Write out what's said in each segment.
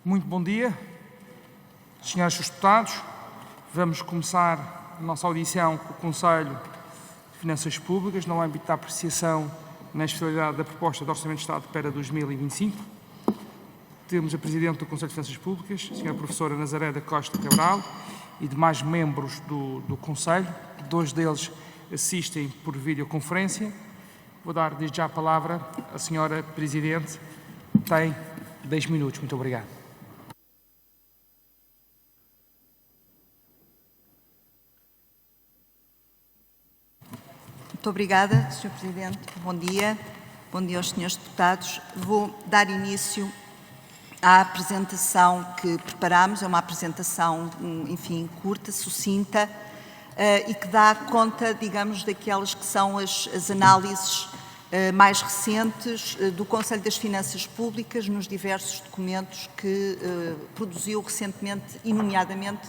Muito bom dia, senhoras e senhores deputados. Vamos começar a nossa audição com o Conselho de Finanças Públicas no âmbito da apreciação na especialidade da proposta de Orçamento de Estado para 2025. Temos a Presidente do Conselho de Finanças Públicas, a Sra. Professora Nazaré da Costa Cabral, e demais membros do Conselho. Dois deles assistem por videoconferência. Vou dar desde já a palavra à Sra. Presidente. Tem 10 minutos. Muito obrigado. Muito obrigada, Sr. Presidente. Bom dia. Bom dia aos senhores deputados. Vou dar início à apresentação que preparámos. É uma apresentação, enfim, curta, sucinta e que dá conta, digamos, daquelas que são as análises mais recentes do Conselho das Finanças Públicas nos diversos documentos que produziu recentemente e nomeadamente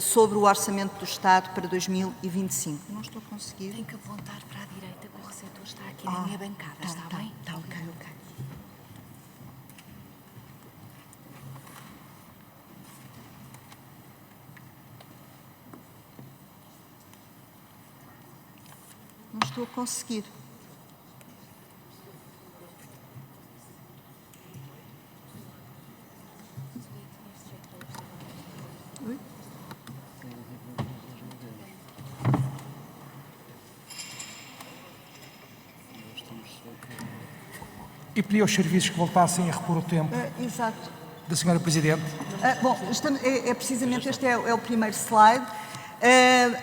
sobre o Orçamento do Estado para 2025. Não estou a conseguir. Tem que apontar para a direita, que o receptor está aqui na minha bancada, está bem? Está ok. Não estou a conseguir. E pedi aos serviços que voltassem a repor o tempo Exato. da Sra. Presidente. Bom, precisamente este é o primeiro slide.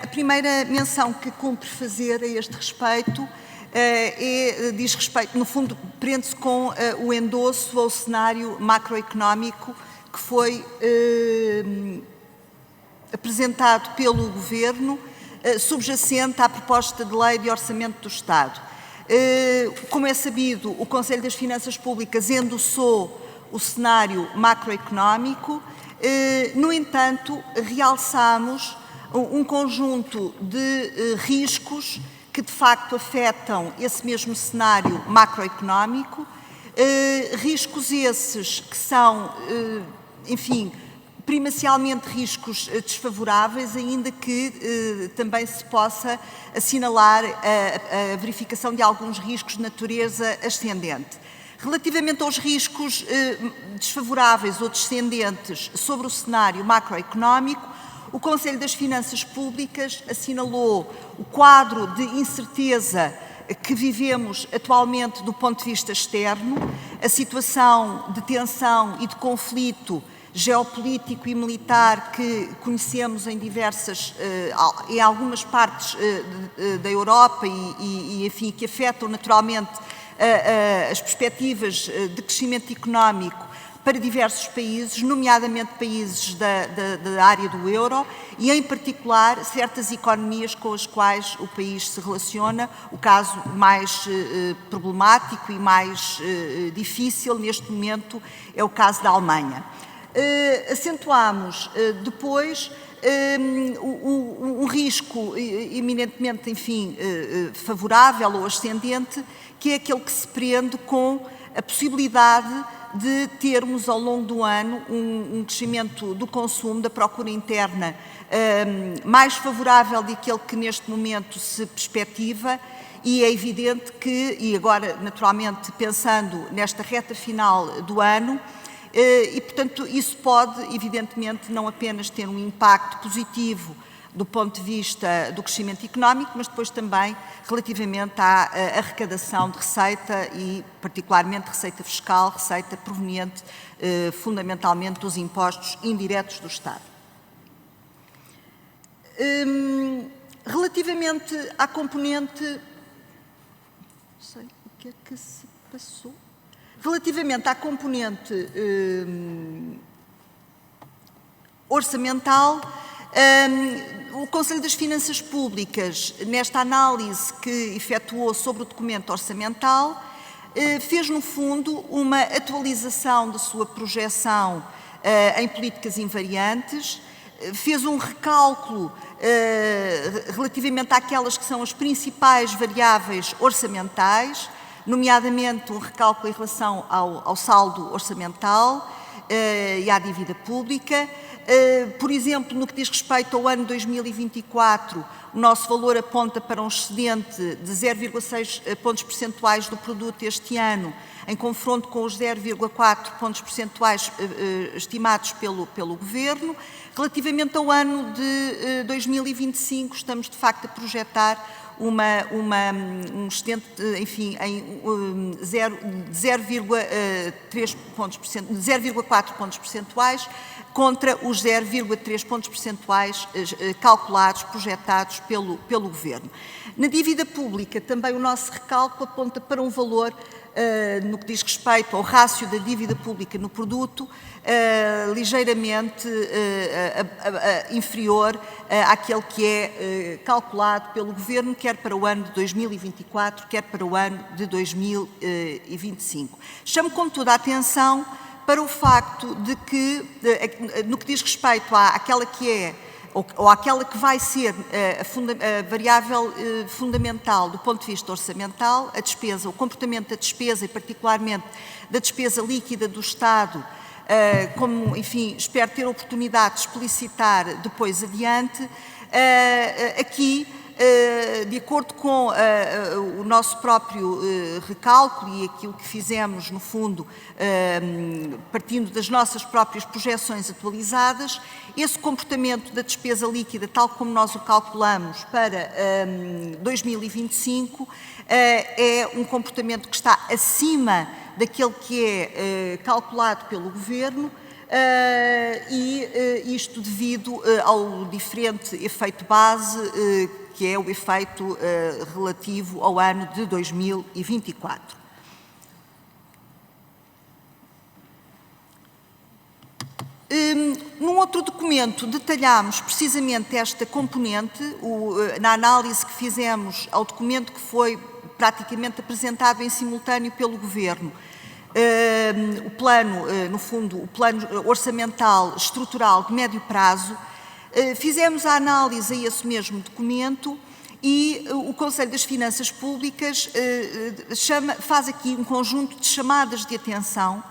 A primeira menção que cumpre fazer a este respeito diz respeito, no fundo, prende-se com o endosso ao cenário macroeconómico que foi apresentado pelo Governo, subjacente à proposta de lei de Orçamento do Estado. Como é sabido, o Conselho das Finanças Públicas endossou o cenário macroeconómico. No entanto, realçamos um conjunto de riscos que, de facto, afetam esse mesmo cenário macroeconómico. Riscos esses que são, enfim, primacialmente riscos desfavoráveis, ainda que também se possa assinalar a verificação de alguns riscos de natureza ascendente. Relativamente aos riscos desfavoráveis ou descendentes sobre o cenário macroeconómico, o Conselho das Finanças Públicas assinalou o quadro de incerteza que vivemos atualmente do ponto de vista externo, a situação de tensão e de conflito geopolítico e militar que conhecemos em algumas partes da Europa e enfim, que afetam naturalmente as perspectivas de crescimento económico para diversos países, nomeadamente países da área do euro e, em particular, certas economias com as quais o país se relaciona. O caso mais problemático e mais difícil neste momento é o caso da Alemanha. Acentuámos depois um risco eminentemente, enfim, favorável ou ascendente, que é aquele que se prende com a possibilidade de termos ao longo do ano um crescimento do consumo, da procura interna mais favorável daquele que neste momento se perspectiva, e é evidente que, e agora naturalmente pensando nesta reta final do ano, e portanto isso pode evidentemente não apenas ter um impacto positivo do ponto de vista do crescimento económico, mas depois também relativamente à arrecadação de receita e particularmente receita fiscal, receita proveniente fundamentalmente dos impostos indiretos do Estado. Relativamente à componente... Não sei o que é que se passou. Relativamente à componente orçamental, o Conselho das Finanças Públicas, nesta análise que efetuou sobre o documento orçamental, fez, no fundo, uma atualização da sua projeção em políticas invariantes, fez um recálculo relativamente àquelas que são as principais variáveis orçamentais, nomeadamente um recálculo em relação ao saldo orçamental, e à dívida pública. Por exemplo, no que diz respeito ao ano 2024, o nosso valor aponta para um excedente de 0,6 pontos percentuais do produto este ano, em confronto com os 0,4 pontos percentuais estimados pelo Governo. Relativamente ao ano de 2025, estamos de facto a projetar um excedente, enfim, em 0,4 pontos percentuais contra os 0,3 pontos percentuais calculados, projetados pelo Governo. Na dívida pública, também o nosso recálculo aponta para um valor, no que diz respeito ao rácio da dívida pública no produto, ligeiramente inferior àquele que é calculado pelo Governo, quer para o ano de 2024, quer para o ano de 2025. Chamo, contudo, a atenção para o facto de que, no que diz respeito àquela que é, ou àquela que vai ser a variável fundamental do ponto de vista orçamental, a despesa, o comportamento da despesa e particularmente da despesa líquida do Estado, como, enfim, espero ter a oportunidade de explicitar depois adiante, aqui, de acordo com o nosso próprio recálculo e aquilo que fizemos, no fundo, partindo das nossas próprias projeções atualizadas, esse comportamento da despesa líquida, tal como nós o calculamos para 2025, é um comportamento que está acima daquele que é calculado pelo Governo, e isto devido ao diferente efeito base, que é o efeito relativo ao ano de 2024. Num outro documento detalhámos precisamente esta componente, na análise que fizemos ao documento que foi praticamente apresentado em simultâneo pelo Governo. O plano, no fundo, o plano orçamental estrutural de médio prazo, fizemos a análise a esse mesmo documento e o Conselho das Finanças Públicas faz aqui um conjunto de chamadas de atenção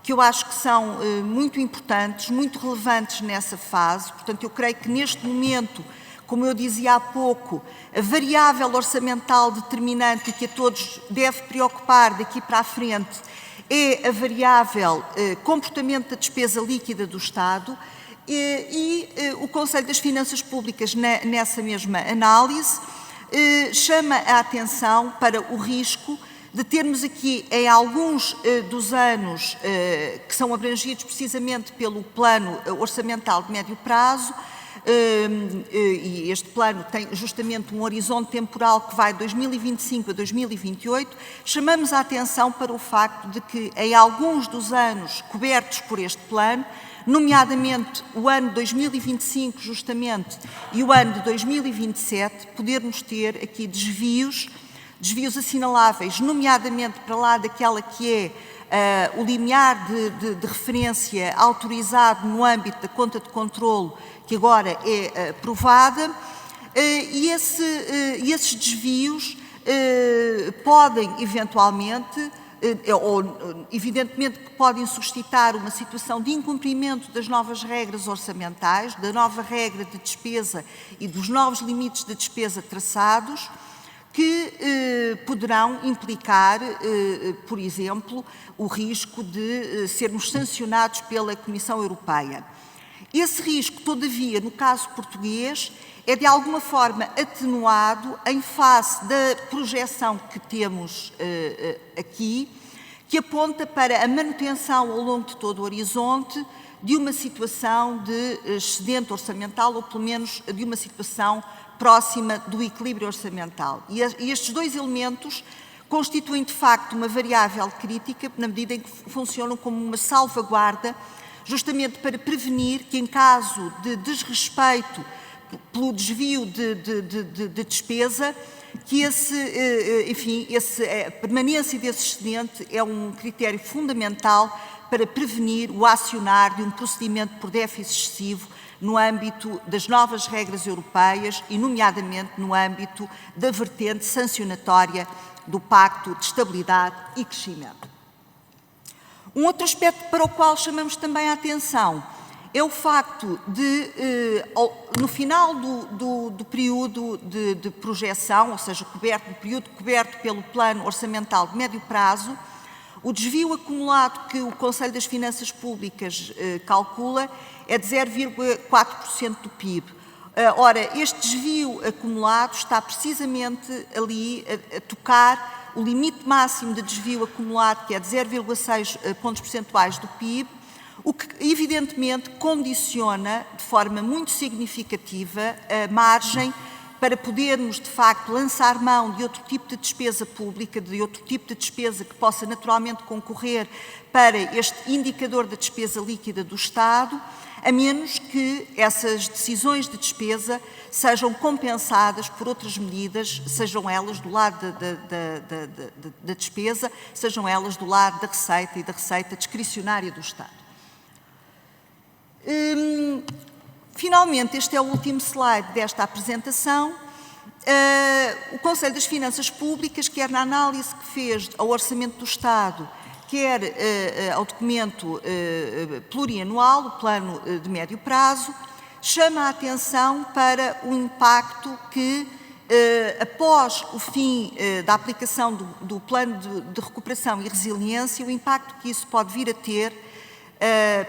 que eu acho que são muito importantes, muito relevantes nessa fase. Portanto, eu creio que neste momento, como eu dizia há pouco, a variável orçamental determinante que a todos deve preocupar daqui para a frente é a variável comportamento da despesa líquida do Estado e o Conselho das Finanças Públicas, nessa mesma análise, chama a atenção para o risco de termos aqui, em alguns dos anos que são abrangidos precisamente pelo plano orçamental de médio prazo, e este plano tem justamente um horizonte temporal que vai de 2025 a 2028, chamamos a atenção para o facto de que em alguns dos anos cobertos por este plano, nomeadamente o ano de 2025 justamente e o ano de 2027, podermos ter aqui desvios assinaláveis, nomeadamente para lá daquela que é o limiar de referência autorizado no âmbito da conta de controlo que agora é aprovada, e esses desvios podem eventualmente, ou evidentemente que podem suscitar uma situação de incumprimento das novas regras orçamentais, da nova regra de despesa e dos novos limites de despesa traçados, que poderão implicar, por exemplo, o risco de sermos sancionados pela Comissão Europeia. Esse risco, todavia, no caso português, é de alguma forma atenuado em face da projeção que temos aqui, que aponta para a manutenção ao longo de todo o horizonte de uma situação de excedente orçamental, ou pelo menos de uma situação próxima do equilíbrio orçamental. E estes dois elementos constituem, de facto, uma variável crítica, na medida em que funcionam como uma salvaguarda, justamente para prevenir que, em caso de desrespeito pelo desvio de despesa, que a permanência desse excedente é um critério fundamental para prevenir o acionar de um procedimento por déficit excessivo no âmbito das novas regras europeias e, nomeadamente, no âmbito da vertente sancionatória do Pacto de Estabilidade e Crescimento. Um outro aspecto para o qual chamamos também a atenção é o facto de, no final do período de projeção, ou seja, no período coberto pelo Plano Orçamental de Médio Prazo, o desvio acumulado que o Conselho das Finanças Públicas calcula é de 0,4% do PIB. Ora, este desvio acumulado está precisamente ali a tocar o limite máximo de desvio acumulado, que é de 0,6 pontos percentuais do PIB, o que evidentemente condiciona de forma muito significativa a margem para podermos, de facto, lançar mão de outro tipo de despesa pública, de outro tipo de despesa que possa naturalmente concorrer para este indicador da despesa líquida do Estado, a menos que essas decisões de despesa sejam compensadas por outras medidas, sejam elas do lado da despesa, sejam elas do lado da receita e da receita discricionária do Estado. Finalmente, este é o último slide desta apresentação. O Conselho das Finanças Públicas, quer na análise que fez ao Orçamento do Estado, quer ao documento plurianual, o Plano de Médio Prazo, chama a atenção para o impacto que, após o fim da aplicação do Plano de Recuperação e Resiliência, o impacto que isso pode vir a ter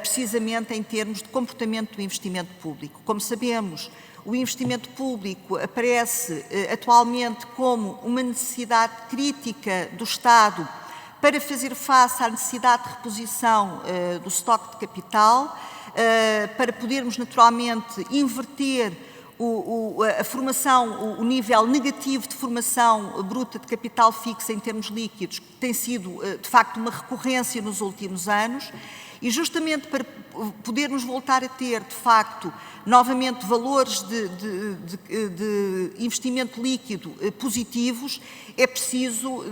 precisamente em termos de comportamento do investimento público. Como sabemos, o investimento público aparece atualmente como uma necessidade crítica do Estado para fazer face à necessidade de reposição do estoque de capital, para podermos naturalmente inverter a formação, o nível negativo de formação bruta de capital fixo em termos líquidos, que tem sido de facto uma recorrência nos últimos anos. E justamente para podermos voltar a ter, de facto, novamente valores de investimento líquido positivos, é preciso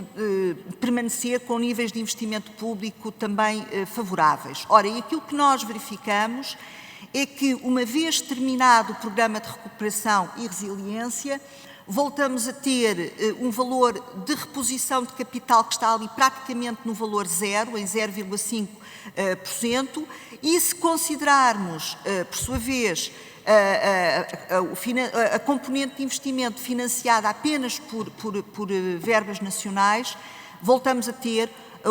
permanecer com níveis de investimento público também favoráveis. Ora, e aquilo que nós verificamos é que, uma vez terminado o Programa de Recuperação e Resiliência, voltamos a ter um valor de reposição de capital que está ali praticamente no valor zero, em 0,5%, e se considerarmos, por sua vez, a componente de investimento financiada apenas por verbas nacionais, voltamos a ter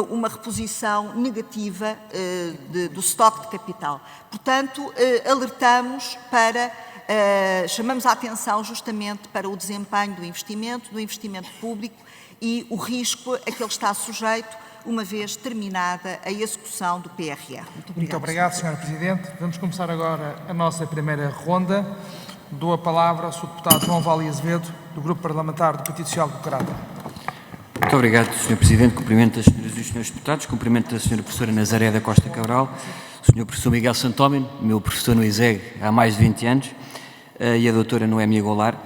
uma reposição negativa do estoque de capital. Portanto, alertamos para... chamamos a atenção justamente para o desempenho do investimento público e o risco a que ele está sujeito uma vez terminada a execução do PRR. Muito obrigado, Sra. Presidente. Vamos começar agora a nossa primeira ronda. Dou a palavra ao Sr. Deputado João Vale Azevedo, do Grupo Parlamentar do Partido Social Democrata. Muito obrigado, Sr. Presidente. Cumprimento as senhoras e os senhores deputados, cumprimento a Sra. Professora Nazaré da Costa Cabral, o Sr. Professor Miguel Santómeno, meu professor no ISEG há mais de 20 anos, e a doutora Noémia Goulart,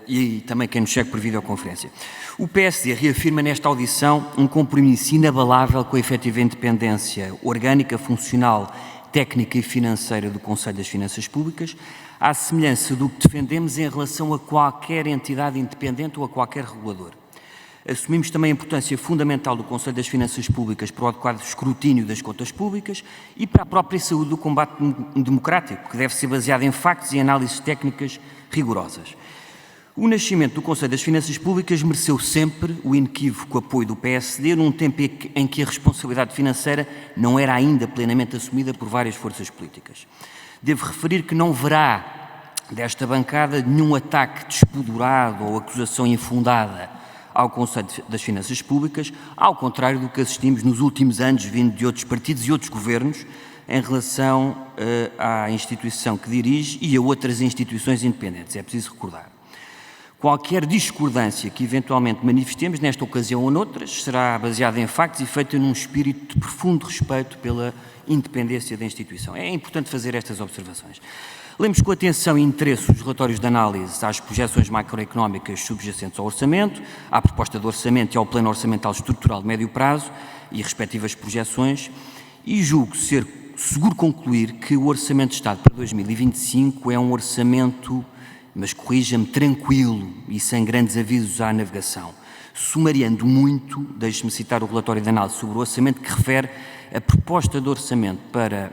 e também quem nos segue por videoconferência. O PSD reafirma nesta audição um compromisso inabalável com a efetiva independência orgânica, funcional, técnica e financeira do Conselho das Finanças Públicas, à semelhança do que defendemos em relação a qualquer entidade independente ou a qualquer regulador. Assumimos também a importância fundamental do Conselho das Finanças Públicas para o adequado escrutínio das contas públicas e para a própria saúde do combate democrático, que deve ser baseado em factos e análises técnicas rigorosas. O nascimento do Conselho das Finanças Públicas mereceu sempre o inequívoco apoio do PSD num tempo em que a responsabilidade financeira não era ainda plenamente assumida por várias forças políticas. Devo referir que não verá desta bancada nenhum ataque despudorado ou acusação infundada ao Conselho das Finanças Públicas, ao contrário do que assistimos nos últimos anos vindo de outros partidos e outros governos em relação à instituição que dirige e a outras instituições independentes. É preciso recordar. Qualquer discordância que eventualmente manifestemos nesta ocasião ou noutras será baseada em factos e feita num espírito de profundo respeito pela independência da instituição. É importante fazer estas observações. Lemos com atenção e interesse os relatórios de análise às projeções macroeconómicas subjacentes ao orçamento, à proposta de orçamento e ao plano orçamental estrutural de médio prazo e respectivas projeções, e julgo ser seguro concluir que o Orçamento de Estado para 2025 é um orçamento, mas corrija-me, tranquilo e sem grandes avisos à navegação. Sumariando muito, deixe-me citar o relatório de análise sobre o orçamento que refere a proposta de orçamento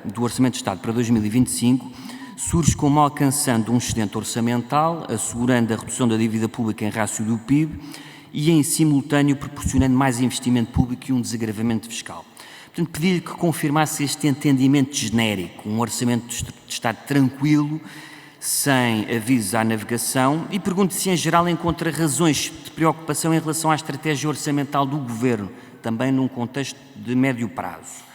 do Orçamento de Estado para 2025 surge como alcançando um excedente orçamental, assegurando a redução da dívida pública em rácio do PIB e, em simultâneo, proporcionando mais investimento público e um desagravamento fiscal. Portanto, pedi-lhe que confirmasse este entendimento genérico, um orçamento de Estado tranquilo, sem avisos à navegação, e pergunto se, em geral, encontra razões de preocupação em relação à estratégia orçamental do Governo, também num contexto de médio prazo.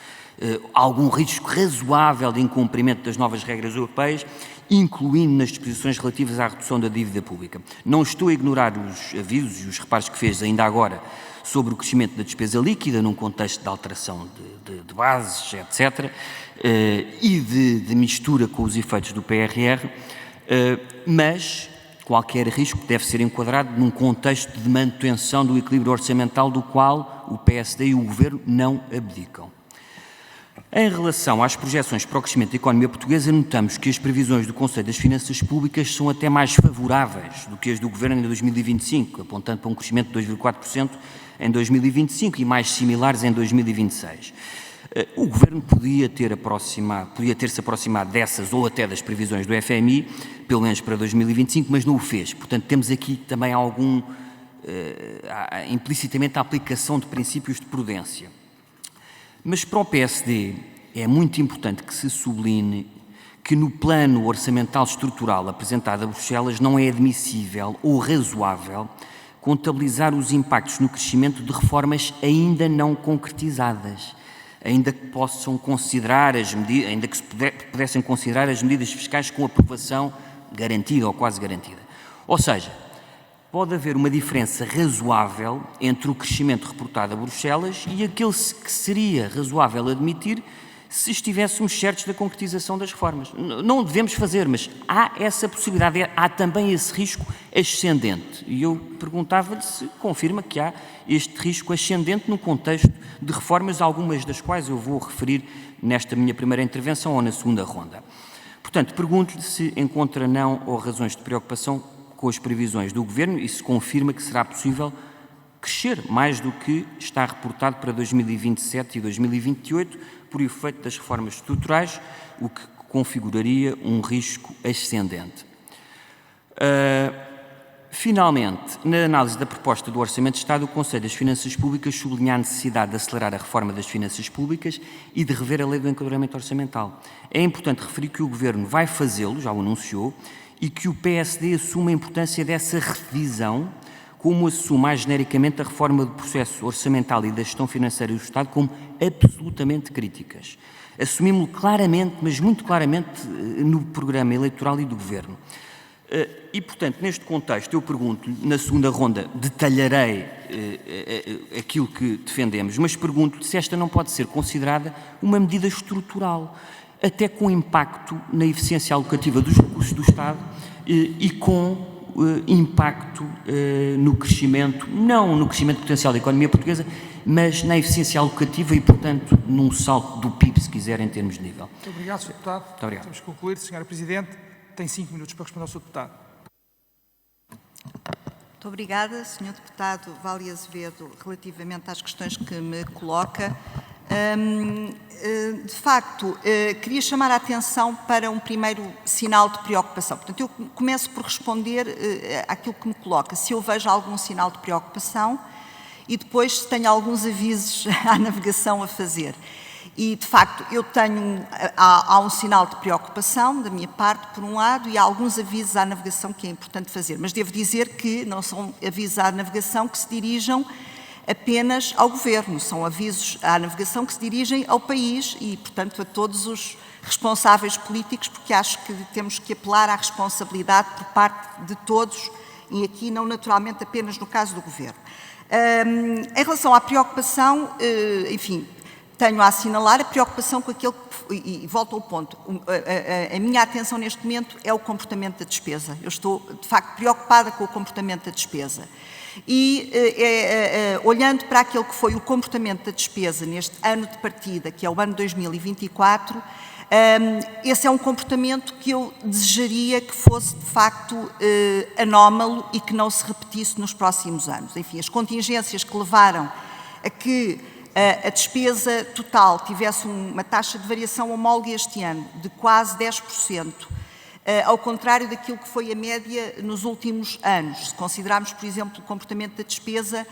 Algum risco razoável de incumprimento das novas regras europeias, incluindo nas disposições relativas à redução da dívida pública. Não estou a ignorar os avisos e os reparos que fez ainda agora sobre o crescimento da despesa líquida num contexto de alteração de bases, etc., e de mistura com os efeitos do PRR, mas qualquer risco deve ser enquadrado num contexto de manutenção do equilíbrio orçamental do qual o PSD e o Governo não abdicam. Em relação às projeções para o crescimento da economia portuguesa, notamos que as previsões do Conselho das Finanças Públicas são até mais favoráveis do que as do Governo em 2025, apontando para um crescimento de 2,4% em 2025 e mais similares em 2026. O Governo podia ter-se aproximado dessas ou até das previsões do FMI, pelo menos para 2025, mas não o fez. Portanto, temos aqui também implicitamente a aplicação de princípios de prudência. Mas para o PSD é muito importante que se sublinhe que no plano orçamental estrutural apresentado a Bruxelas não é admissível ou razoável contabilizar os impactos no crescimento de reformas ainda não concretizadas, ainda que possam considerar ainda que se pudessem considerar as medidas fiscais com aprovação garantida ou quase garantida. Ou seja, pode haver uma diferença razoável entre o crescimento reportado a Bruxelas e aquele que seria razoável admitir se estivéssemos certos da concretização das reformas. Não o devemos fazer, mas há essa possibilidade, há também esse risco ascendente. E eu perguntava-lhe se confirma que há este risco ascendente no contexto de reformas, algumas das quais eu vou referir nesta minha primeira intervenção ou na segunda ronda. Portanto, pergunto-lhe se encontra não ou razões de preocupação com as previsões do Governo e se confirma que será possível crescer mais do que está reportado para 2027 e 2028 por efeito das reformas estruturais, o que configuraria um risco ascendente. Finalmente, na análise da proposta do Orçamento de Estado, o Conselho das Finanças Públicas sublinha a necessidade de acelerar a reforma das finanças públicas e de rever a lei do enquadramento orçamental. É importante referir que o Governo vai fazê-lo, já o anunciou, e que o PSD assume a importância dessa revisão, como assume mais genericamente a reforma do processo orçamental e da gestão financeira do Estado como absolutamente críticas. Assumimos-lo claramente, mas muito claramente, no programa eleitoral e do Governo. E, portanto, neste contexto, eu pergunto-lhe, na segunda ronda detalharei aquilo que defendemos, mas pergunto-lhe se esta não pode ser considerada uma medida estrutural, até com impacto na eficiência alocativa dos recursos do Estado e com impacto no crescimento, não no crescimento potencial da economia portuguesa, mas na eficiência alocativa e, portanto, num salto do PIB, se quiser, em termos de nível. Muito obrigado, Sr. Deputado. Muito obrigado. Temos que concluir. Sra. Presidente, tem 5 minutos para responder ao Sr. Deputado. Muito obrigada, Sr. Deputado Vale Azevedo, relativamente às questões que me coloca. De facto, queria chamar a atenção para um primeiro sinal de preocupação. Portanto, eu começo por responder àquilo que me coloca, se eu vejo algum sinal de preocupação e depois se tenho alguns avisos à navegação a fazer. E, de facto, há um sinal de preocupação da minha parte, por um lado, e há alguns avisos à navegação que é importante fazer. Mas devo dizer que não são avisos à navegação que se dirijam apenas ao Governo, são avisos à navegação que se dirigem ao país e, portanto, a todos os responsáveis políticos, porque acho que temos que apelar à responsabilidade por parte de todos e aqui não naturalmente apenas no caso do Governo. Em relação à preocupação, enfim, tenho a assinalar a preocupação com aquele que, e volto ao ponto, a minha atenção neste momento é o comportamento da despesa. Eu estou, de facto, preocupada com o comportamento da despesa. E, olhando para aquele que foi o comportamento da despesa neste ano de partida, que é o ano 2024, esse é um comportamento que eu desejaria que fosse, de facto, anómalo e que não se repetisse nos próximos anos. Enfim, as contingências que levaram a que a despesa total tivesse uma taxa de variação homóloga este ano de quase 10%, ao contrário daquilo que foi a média nos últimos anos. Se considerarmos, por exemplo, o comportamento da despesa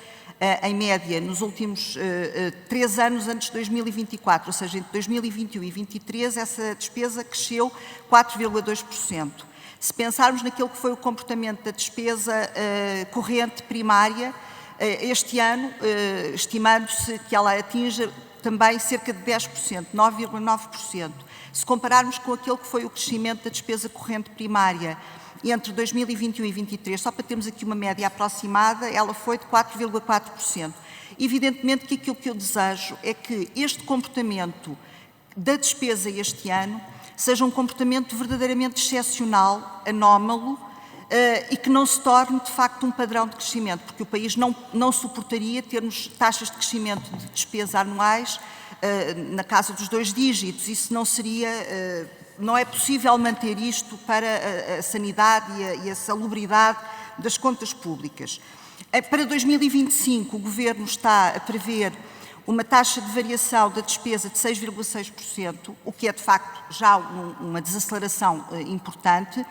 em média nos últimos 3 anos antes de 2024, ou seja, entre 2021 e 2023, essa despesa cresceu 4,2%. Se pensarmos naquilo que foi o comportamento da despesa corrente primária, este ano, estimando-se que ela atinja também cerca de 10%, 9,9%. Se compararmos com aquele que foi o crescimento da despesa corrente primária entre 2021 e 2023, só para termos aqui uma média aproximada, ela foi de 4,4%. Evidentemente que aquilo que eu desejo é que este comportamento da despesa este ano seja um comportamento verdadeiramente excepcional, anómalo, e que não se torne, de facto, um padrão de crescimento, porque o país não suportaria termos taxas de crescimento de despesa anuais na casa dos 2 dígitos. Isso não seria, não é possível manter isto para a sanidade e a salubridade das contas públicas. Para 2025, o Governo está a prever uma taxa de variação da despesa de 6,6%, o que é, de facto, já uma desaceleração importante.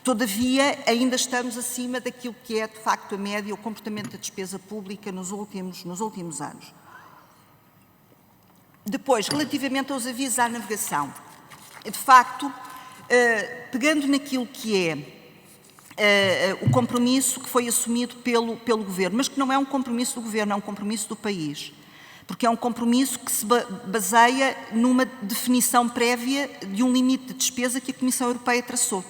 Todavia, ainda estamos acima daquilo que é, de facto, a média, o comportamento da despesa pública nos últimos anos. Depois, relativamente aos avisos à navegação, de facto, pegando naquilo que é o compromisso que foi assumido pelo Governo, mas que não é um compromisso do Governo, é um compromisso do país, porque é um compromisso que se baseia numa definição prévia de um limite de despesa que a Comissão Europeia traçou.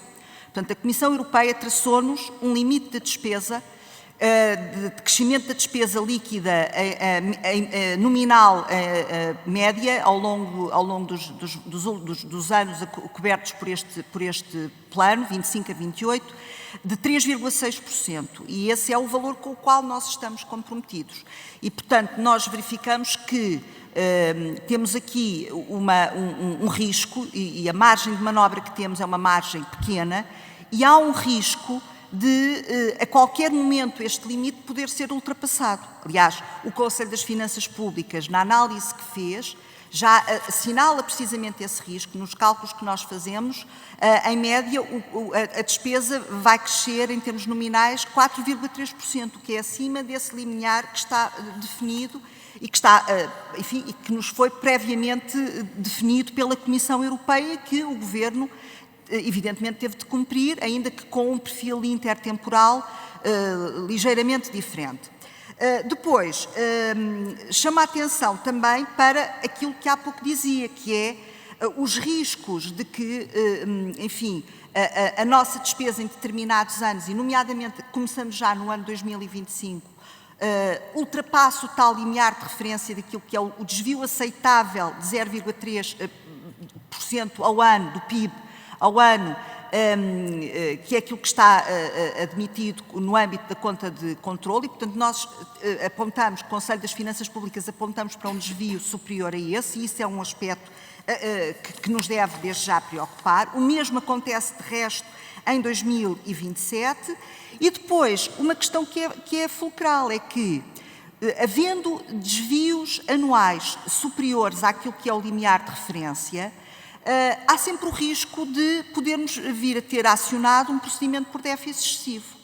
Portanto, a Comissão Europeia traçou-nos um limite de despesa, de crescimento da despesa líquida nominal média ao longo dos anos cobertos por este plano, 25 a 28, de 3,6%. E esse é o valor com o qual nós estamos comprometidos. E, portanto, nós verificamos que temos aqui um risco, e a margem de manobra que temos é uma margem pequena, e há um risco de, a qualquer momento, este limite poder ser ultrapassado. Aliás, o Conselho das Finanças Públicas, na análise que fez, já assinala precisamente esse risco. Nos cálculos que nós fazemos, em média, a despesa vai crescer, em termos nominais, 4,3%, o que é acima desse limiar que está definido e que está, enfim, e que nos foi previamente definido pela Comissão Europeia, que o Governo, evidentemente, teve de cumprir, ainda que com um perfil intertemporal ligeiramente diferente. Depois, chama a atenção também para aquilo que há pouco dizia, que é os riscos de que, enfim, a nossa despesa em determinados anos, e nomeadamente começamos já no ano 2025, ultrapassa o tal limiar de referência daquilo que é o desvio aceitável de 0,3% ao ano do PIB ao ano, que é aquilo que está admitido no âmbito da conta de controle, e, portanto, nós apontamos, o Conselho das Finanças Públicas apontamos para um desvio superior a esse, e isso é um aspecto que nos deve desde já preocupar. O mesmo acontece, de resto, em 2027, e depois, uma questão que é fulcral, é que, havendo desvios anuais superiores àquilo que é o limiar de referência, há sempre o risco de podermos vir a ter acionado um procedimento por déficit excessivo.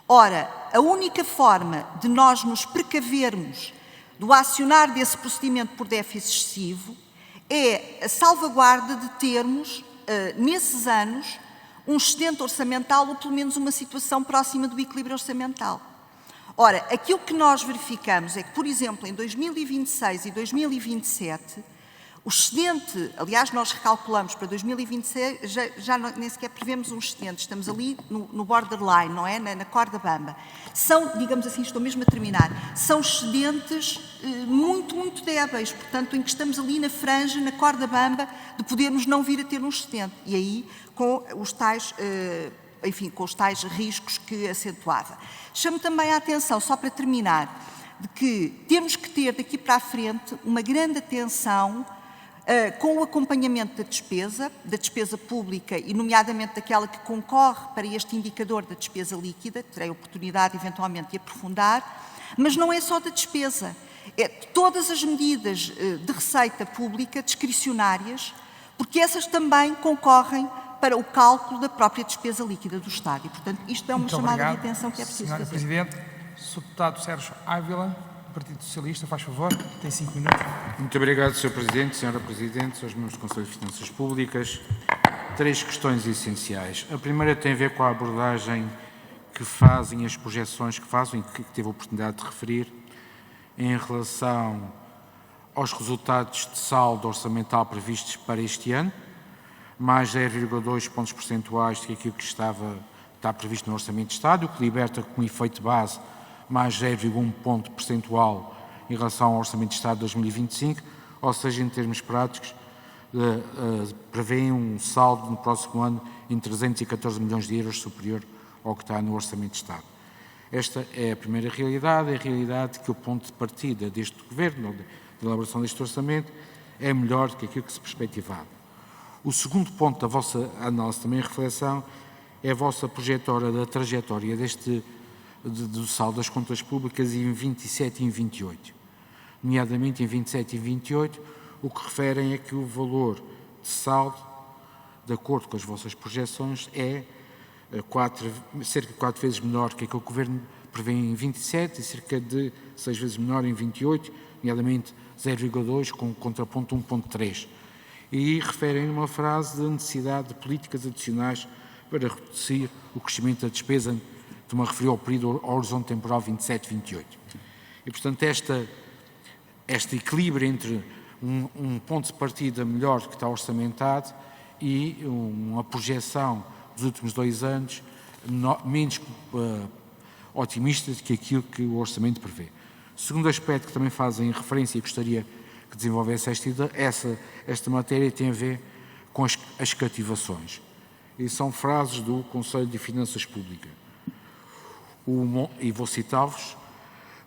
Ora, a única forma de nós nos precavermos do acionar desse procedimento por déficit excessivo é a salvaguarda de termos, nesses anos, um excedente orçamental ou pelo menos uma situação próxima do equilíbrio orçamental. Ora, aquilo que nós verificamos é que, por exemplo, em 2026 e 2027, O excedente, aliás, nós recalculamos para 2026, já nem sequer prevemos um excedente, estamos ali no borderline, não é? Na corda bamba. São, digamos assim, estou mesmo a terminar, são excedentes muito, muito débeis, portanto, em que estamos ali na franja, na corda bamba, de podermos não vir a ter um excedente. E aí, com os tais, com os tais riscos que acentuava. Chamo também a atenção, só para terminar, de que temos que ter daqui para a frente uma grande atenção com o acompanhamento da despesa pública e nomeadamente daquela que concorre para este indicador da despesa líquida, que terei a oportunidade eventualmente de aprofundar, mas não é só da despesa, é todas as medidas de receita pública discricionárias, porque essas também concorrem para o cálculo da própria despesa líquida do Estado. E, portanto, isto é uma chamada de atenção que é preciso Senhora fazer. Presidente, Sr. Deputado Sérgio Ávila, do Partido Socialista, faz favor, tem 5 minutos. Muito obrigado, Sr. Presidente, Sra. Presidente, Srs. membros do Conselho de Finanças Públicas. 3 questões essenciais. A primeira tem a ver com a abordagem que fazem, as projeções que fazem, que teve a oportunidade de referir, em relação aos resultados de saldo orçamental previstos para este ano, mais 0,2 pontos percentuais do que aquilo que está previsto no Orçamento de Estado, o que liberta como efeito de base mais 0,1 ponto percentual em relação ao Orçamento de Estado de 2025, ou seja, em termos práticos, prevêem um saldo no próximo ano em 314 milhões de euros superior ao que está no Orçamento de Estado. Esta é a primeira realidade, é a realidade que o ponto de partida deste Governo, de elaboração deste Orçamento, é melhor do que aquilo que se perspectivava. O segundo ponto da vossa análise, também em reflexão, é a vossa projetória da trajetória do saldo das contas públicas em 27 e em 28. Nomeadamente em 27 e 28, o que referem é que o valor de saldo, de acordo com as vossas projeções, é cerca de 4 vezes menor que aquilo que o Governo prevê em 27 e cerca de 6 vezes menor em 28, nomeadamente 0,2 com contraponto 1,3. E referem numa frase da necessidade de políticas adicionais para reduzir o crescimento da despesa, estou-me a referir ao período, ao horizonte temporal 27-28. E, portanto, este equilíbrio entre um ponto de partida melhor que está orçamentado e uma projeção dos últimos 2 anos menos otimista do que aquilo que o orçamento prevê. O segundo aspecto que também fazem referência e gostaria que desenvolvesse esta matéria tem a ver com as cativações. E são frases do Conselho de Finanças Públicas. E vou citá-vos: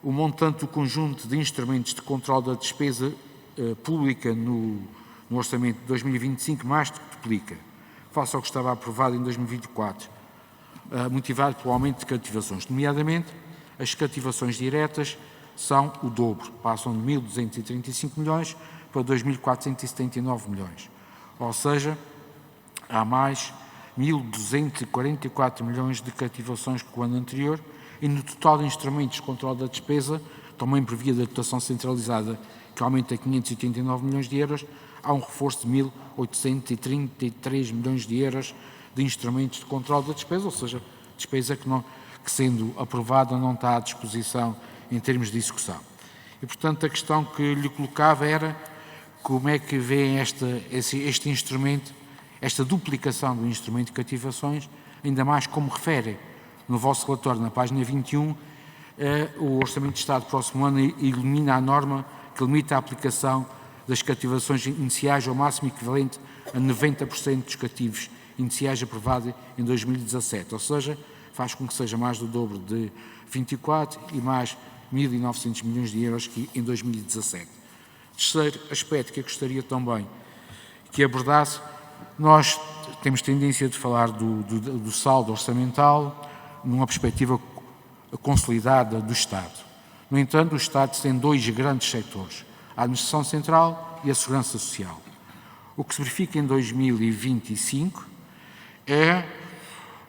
o montante do conjunto de instrumentos de controle da despesa pública no Orçamento de 2025 mais do que duplica, face ao que estava aprovado em 2024, motivado pelo aumento de cativações. Nomeadamente, as cativações diretas são o dobro, passam de 1.235 milhões para 2.479 milhões. Ou seja, há mais 1.244 milhões de cativações que o ano anterior, e no total de instrumentos de controle da despesa, também por via da dotação centralizada, que aumenta a 589 milhões de euros, há um reforço de 1.833 milhões de euros de instrumentos de controle da despesa, ou seja, despesa que sendo aprovada não está à disposição em termos de execução. E, portanto, a questão que lhe colocava era como é que vê este instrumento, esta duplicação do instrumento de cativações, ainda mais como refere no vosso relatório, na página 21, o Orçamento de Estado do próximo ano elimina a norma que limita a aplicação das cativações iniciais ao máximo equivalente a 90% dos cativos iniciais aprovado em 2017, ou seja, faz com que seja mais do dobro de 24 e mais 1.900 milhões de euros que em 2017. Terceiro aspecto que eu gostaria também que abordasse: nós temos tendência de falar do saldo orçamental numa perspectiva consolidada do Estado. No entanto, o Estado tem 2 grandes setores, a Administração Central e a Segurança Social. O que se verifica em 2025 é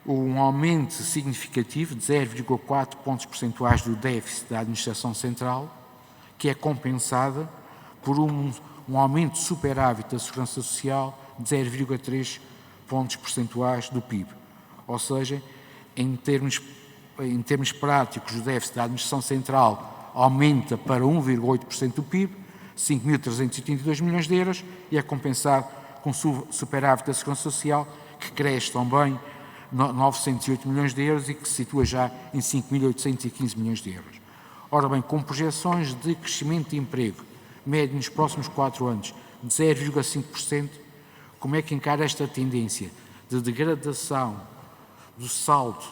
um aumento significativo de 0,4 pontos percentuais do déficit da Administração Central, que é compensada por um aumento superávit da Segurança Social de 0,3 pontos percentuais do PIB. Ou seja, em termos práticos, o déficit da Administração Central aumenta para 1,8% do PIB, 5.382 milhões de euros e é compensado com superávit da Segurança Social, que cresce também 908 milhões de euros e que se situa já em 5.815 milhões de euros. Ora bem, com projeções de crescimento de emprego médio nos próximos 4 anos de 0,5%, como é que encara esta tendência de degradação do saldo,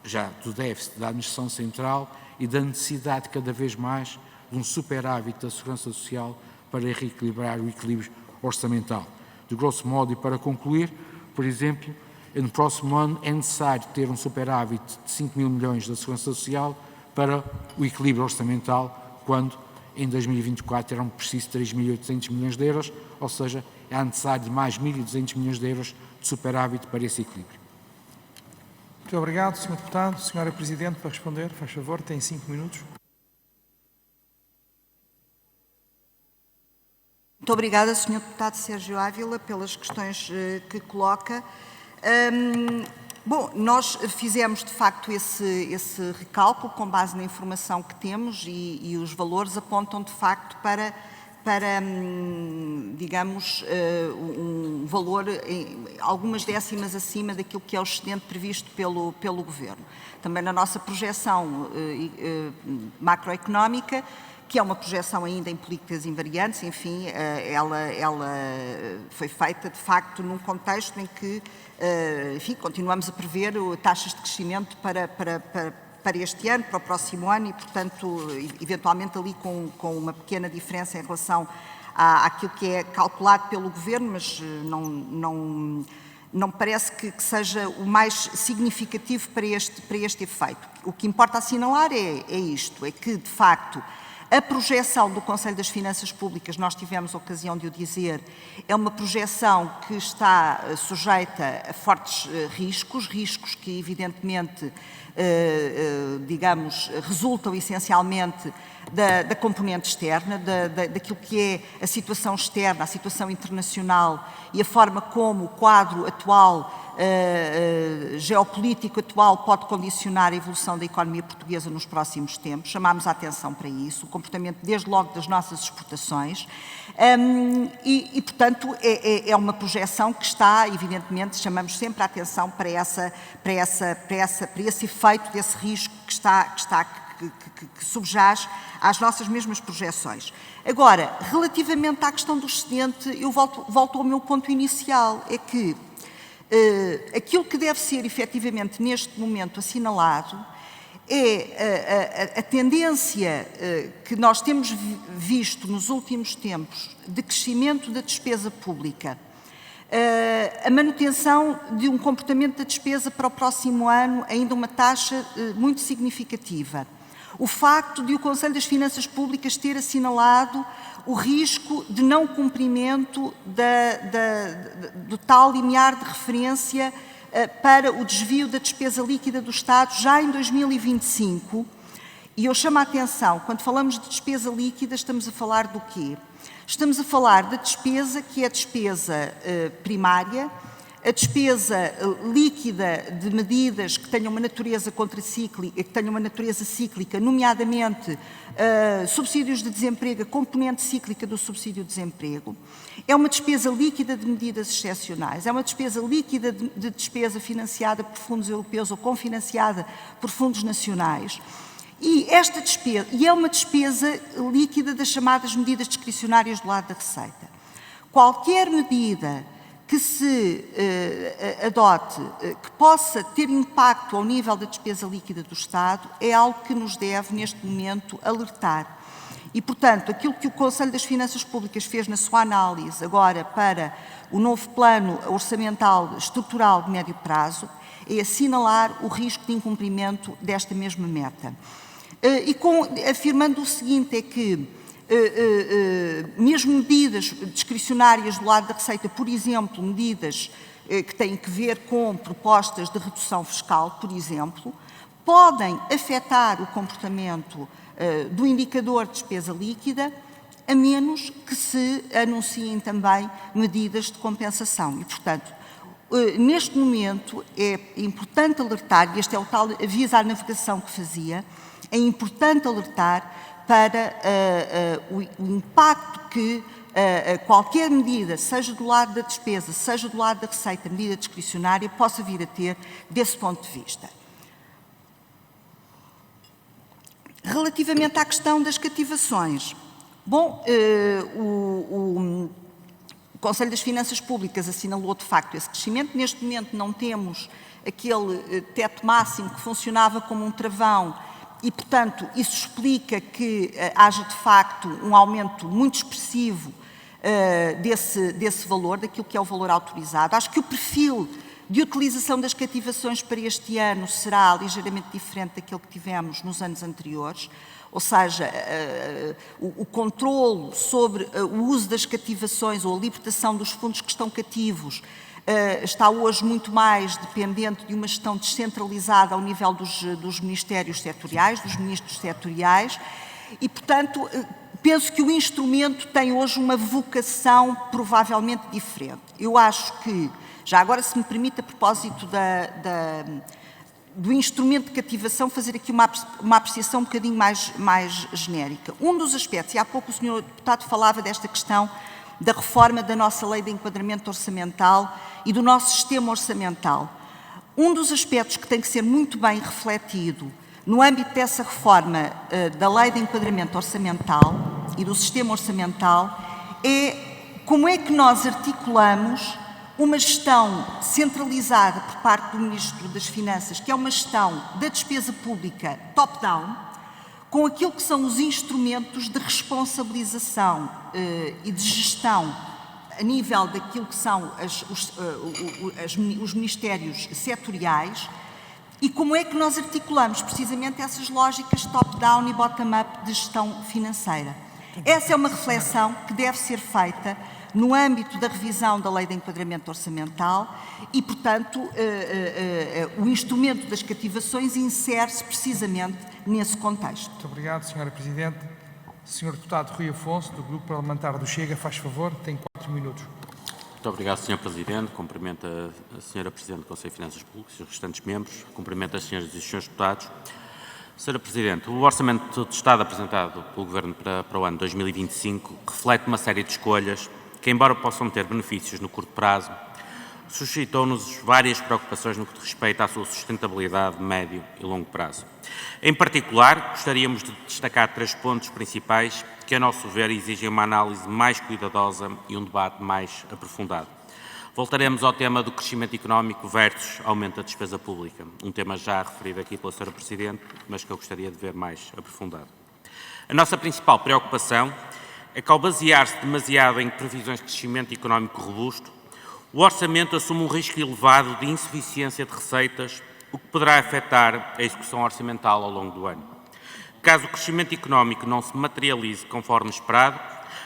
já do déficit da Administração Central e da necessidade cada vez mais de um superávit da Segurança Social para reequilibrar o equilíbrio orçamental? De grosso modo, e para concluir, por exemplo, no próximo ano é necessário ter um superávit de 5.000 milhões da Segurança Social para o equilíbrio orçamental, quando em 2024 eram precisos 3.800 milhões de euros, ou seja, é necessário mais 1.200 milhões de euros de superávit para esse equilíbrio. Muito obrigado, Sr. Deputado. Sra. Presidente, para responder, faz favor, tem 5 minutos. Muito obrigada, Sr. Deputado Sérgio Ávila, pelas questões que coloca. Bom, nós fizemos, de facto, esse recálculo com base na informação que temos e os valores apontam, de facto, para digamos, um valor algumas décimas acima daquilo que é o excedente previsto pelo Governo. Também na nossa projeção macroeconómica, que é uma projeção ainda em políticas invariantes, enfim, ela foi feita, de facto, num contexto em que, enfim, continuamos a prever taxas de crescimento para este ano, para o próximo ano e, portanto, eventualmente ali com uma pequena diferença em relação àquilo que é calculado pelo Governo, mas não me parece que seja o mais significativo para este efeito. O que importa assinalar é isto, é que, de facto, a projeção do Conselho das Finanças Públicas, nós tivemos a ocasião de o dizer, é uma projeção que está sujeita a fortes riscos que evidentemente, digamos, resultam essencialmente da componente externa, daquilo que é a situação externa, a situação internacional e a forma como o quadro atual, geopolítico atual, pode condicionar a evolução da economia portuguesa nos próximos tempos. Chamámos a atenção para isso, o comportamento desde logo das nossas exportações e portanto, é uma projeção que está, evidentemente, chamamos sempre a atenção para esse efeito, desse risco que subjaz às nossas mesmas projeções. Agora, relativamente à questão do excedente, eu volto ao meu ponto inicial, é que aquilo que deve ser efetivamente neste momento assinalado é a tendência que nós temos visto nos últimos tempos de crescimento da despesa pública, a manutenção de um comportamento da despesa para o próximo ano, ainda uma taxa muito significativa. O facto de o Conselho das Finanças Públicas ter assinalado o risco de não cumprimento do tal limiar de referência para o desvio da despesa líquida do Estado já em 2025. E eu chamo a atenção, quando falamos de despesa líquida, estamos a falar do quê? Estamos a falar da despesa que é a despesa primária, a despesa líquida de medidas que tenham uma natureza contracíclica, que tenham uma natureza cíclica, nomeadamente subsídios de desemprego, a componente cíclica do subsídio de desemprego. É uma despesa líquida de medidas excepcionais, é uma despesa líquida de despesa financiada por fundos europeus ou confinanciada por fundos nacionais. E esta despesa, é uma despesa líquida das chamadas medidas discricionárias do lado da receita. Qualquer medida que se adote, que possa ter impacto ao nível da despesa líquida do Estado, é algo que nos deve, neste momento, alertar. E, portanto, aquilo que o Conselho das Finanças Públicas fez na sua análise agora para o novo plano orçamental estrutural de médio prazo é assinalar o risco de incumprimento desta mesma meta. Afirmando o seguinte, é que mesmo medidas discricionárias do lado da receita, por exemplo, medidas que têm que ver com propostas de redução fiscal, por exemplo, podem afetar o comportamento do indicador de despesa líquida, a menos que se anunciem também medidas de compensação. E, portanto, neste momento é importante alertar, e este é o tal aviso à navegação que fazia, é importante alertar para o impacto que qualquer medida, seja do lado da despesa, seja do lado da receita, medida discricionária, possa vir a ter desse ponto de vista. Relativamente à questão das cativações, bom, o Conselho das Finanças Públicas assinalou de facto esse crescimento. Neste momento não temos aquele teto máximo que funcionava como um travão e, portanto, isso explica que haja de facto um aumento muito expressivo desse valor, daquilo que é o valor autorizado. Acho que o perfil de utilização das cativações para este ano será ligeiramente diferente daquele que tivemos nos anos anteriores, ou seja, o controlo sobre o uso das cativações ou a libertação dos fundos que estão cativos está hoje muito mais dependente de uma gestão descentralizada ao nível dos ministérios setoriais, dos ministros setoriais, e, portanto, penso que o instrumento tem hoje uma vocação provavelmente diferente. Eu acho que, já agora, se me permite, a propósito do instrumento de cativação, fazer aqui uma apreciação um bocadinho mais genérica. Um dos aspectos, e há pouco o Sr. Deputado falava desta questão da reforma da nossa lei de enquadramento orçamental e do nosso sistema orçamental. Um dos aspectos que tem que ser muito bem refletido no âmbito dessa reforma da lei de enquadramento orçamental e do sistema orçamental é como é que nós articulamos uma gestão centralizada por parte do Ministro das Finanças, que é uma gestão da despesa pública top-down, com aquilo que são os instrumentos de responsabilização e de gestão a nível daquilo que são os ministérios setoriais e como é que nós articulamos precisamente essas lógicas top-down e bottom-up de gestão financeira. Essa é uma reflexão que deve ser feita no âmbito da revisão da Lei de Enquadramento Orçamental e, portanto, o instrumento das cativações insere-se precisamente nesse contexto. Muito obrigado, Sra. Presidente. Sr. Deputado Rui Afonso, do Grupo Parlamentar do Chega, faz favor, tem 4 minutos. Muito obrigado, Sr. Presidente. Cumprimento a Sra. Presidente do Conselho de Finanças Públicas e os restantes membros. Cumprimento as Sras. e os Srs. Deputados. Sra. Presidente, o Orçamento de Estado apresentado pelo Governo para o ano 2025 reflete uma série de escolhas que, embora possam ter benefícios no curto prazo, suscitou-nos várias preocupações no que respeita à sua sustentabilidade médio e longo prazo. Em particular, gostaríamos de destacar 3 pontos principais que, a nosso ver, exigem uma análise mais cuidadosa e um debate mais aprofundado. Voltaremos ao tema do crescimento económico versus aumento da despesa pública, um tema já referido aqui pela Sra. Presidente, mas que eu gostaria de ver mais aprofundado. A nossa principal preocupação é que, ao basear-se demasiado em previsões de crescimento económico robusto, o orçamento assume um risco elevado de insuficiência de receitas, o que poderá afetar a execução orçamental ao longo do ano. Caso o crescimento económico não se materialize conforme esperado,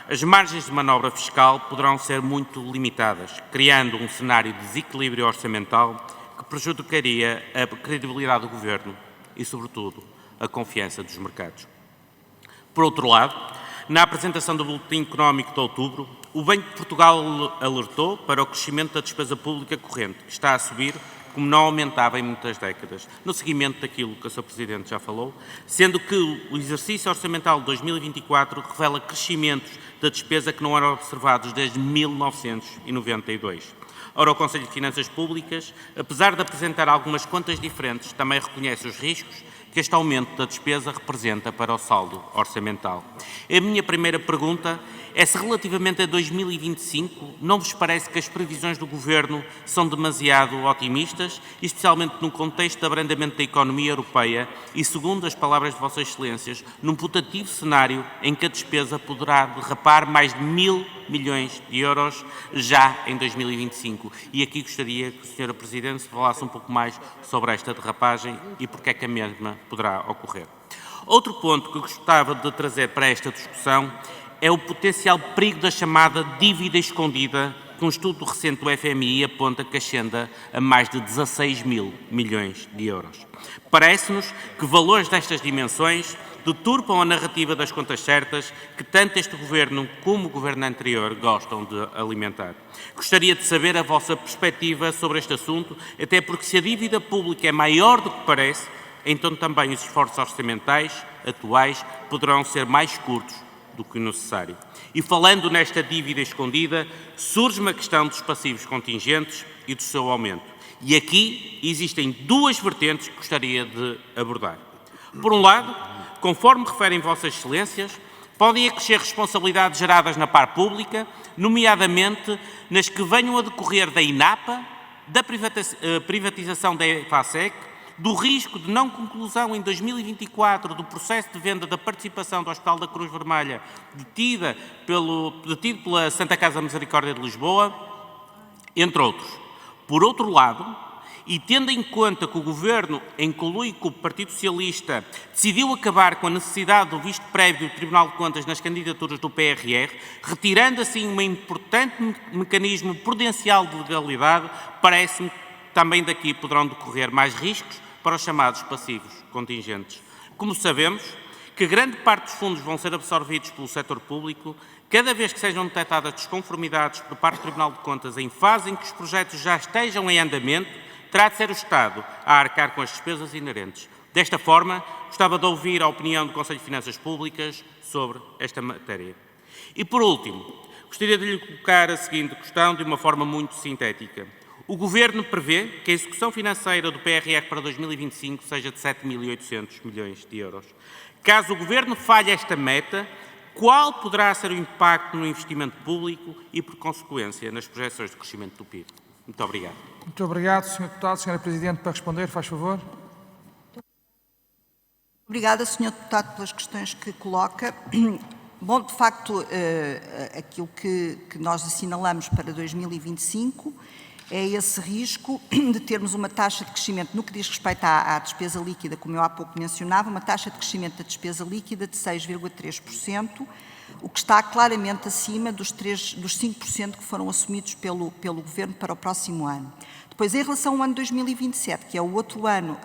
as margens de manobra fiscal poderão ser muito limitadas, criando um cenário de desequilíbrio orçamental que prejudicaria a credibilidade do Governo e, sobretudo, a confiança dos mercados. Por outro lado, na apresentação do Boletim Económico de outubro, o Banco de Portugal alertou para o crescimento da despesa pública corrente, que está a subir como não aumentava em muitas décadas, no seguimento daquilo que a Sra. Presidente já falou, sendo que o exercício orçamental de 2024 revela crescimentos da despesa que não eram observados desde 1992. Ora, o Conselho de Finanças Públicas, apesar de apresentar algumas contas diferentes, também reconhece os riscos que este aumento da despesa representa para o saldo orçamental. A minha primeira pergunta é se, relativamente a 2025, não vos parece que as previsões do Governo são demasiado otimistas, especialmente no contexto de abrandamento da economia europeia e, segundo as palavras de Vossas Excelências, num putativo cenário em que a despesa poderá derrapar mais de 1.000 milhões de euros já em 2025. E aqui gostaria que a Sra. Presidente falasse um pouco mais sobre esta derrapagem e porque é que a mesma poderá ocorrer. Outro ponto que eu gostava de trazer para esta discussão é o potencial perigo da chamada dívida escondida, que um estudo recente do FMI aponta que ascenda a mais de 16.000 milhões de euros. Parece-nos que valores destas dimensões deturpam a narrativa das contas certas que tanto este Governo como o Governo anterior gostam de alimentar. Gostaria de saber a vossa perspectiva sobre este assunto, até porque se a dívida pública é maior do que parece, então também os esforços orçamentais atuais poderão ser mais curtos do que o necessário. E falando nesta dívida escondida, surge-me a questão dos passivos contingentes e do seu aumento. E aqui existem duas vertentes que gostaria de abordar. Por um lado, conforme referem Vossas Excelências, podem acrescer responsabilidades geradas na par pública, nomeadamente nas que venham a decorrer da INAPA, da privatização da EFASEC, do risco de não conclusão em 2024 do processo de venda da participação do Hospital da Cruz Vermelha detido pela Santa Casa Misericórdia de Lisboa, entre outros. Por outro lado, e tendo em conta que o Governo, em conluio com o Partido Socialista, decidiu acabar com a necessidade do visto prévio do Tribunal de Contas nas candidaturas do PRR, retirando assim um importante mecanismo prudencial de legalidade, parece-me que também daqui poderão decorrer mais riscos para os chamados passivos contingentes. Como sabemos que grande parte dos fundos vão ser absorvidos pelo setor público, cada vez que sejam detectadas desconformidades por parte do Tribunal de Contas em fase em que os projetos já estejam em andamento, terá de ser o Estado a arcar com as despesas inerentes. Desta forma, gostava de ouvir a opinião do Conselho de Finanças Públicas sobre esta matéria. E, por último, gostaria de lhe colocar a seguinte questão de uma forma muito sintética. O Governo prevê que a execução financeira do PRR para 2025 seja de 7.800 milhões de euros. Caso o Governo falhe esta meta, qual poderá ser o impacto no investimento público e, por consequência, nas projeções de crescimento do PIB? Muito obrigado. Muito obrigado, Sr. Deputado. Sra. Presidente, para responder, faz favor. Obrigada, Sr. Deputado, pelas questões que coloca. Bom, de facto, aquilo que nós assinalamos para 2025 é esse risco de termos uma taxa de crescimento, no que diz respeito à despesa líquida, como eu há pouco mencionava, uma taxa de crescimento da despesa líquida de 6,3%, o que está claramente acima dos 5% que foram assumidos pelo Governo para o próximo ano. Depois, em relação ao ano 2027, que é o outro ano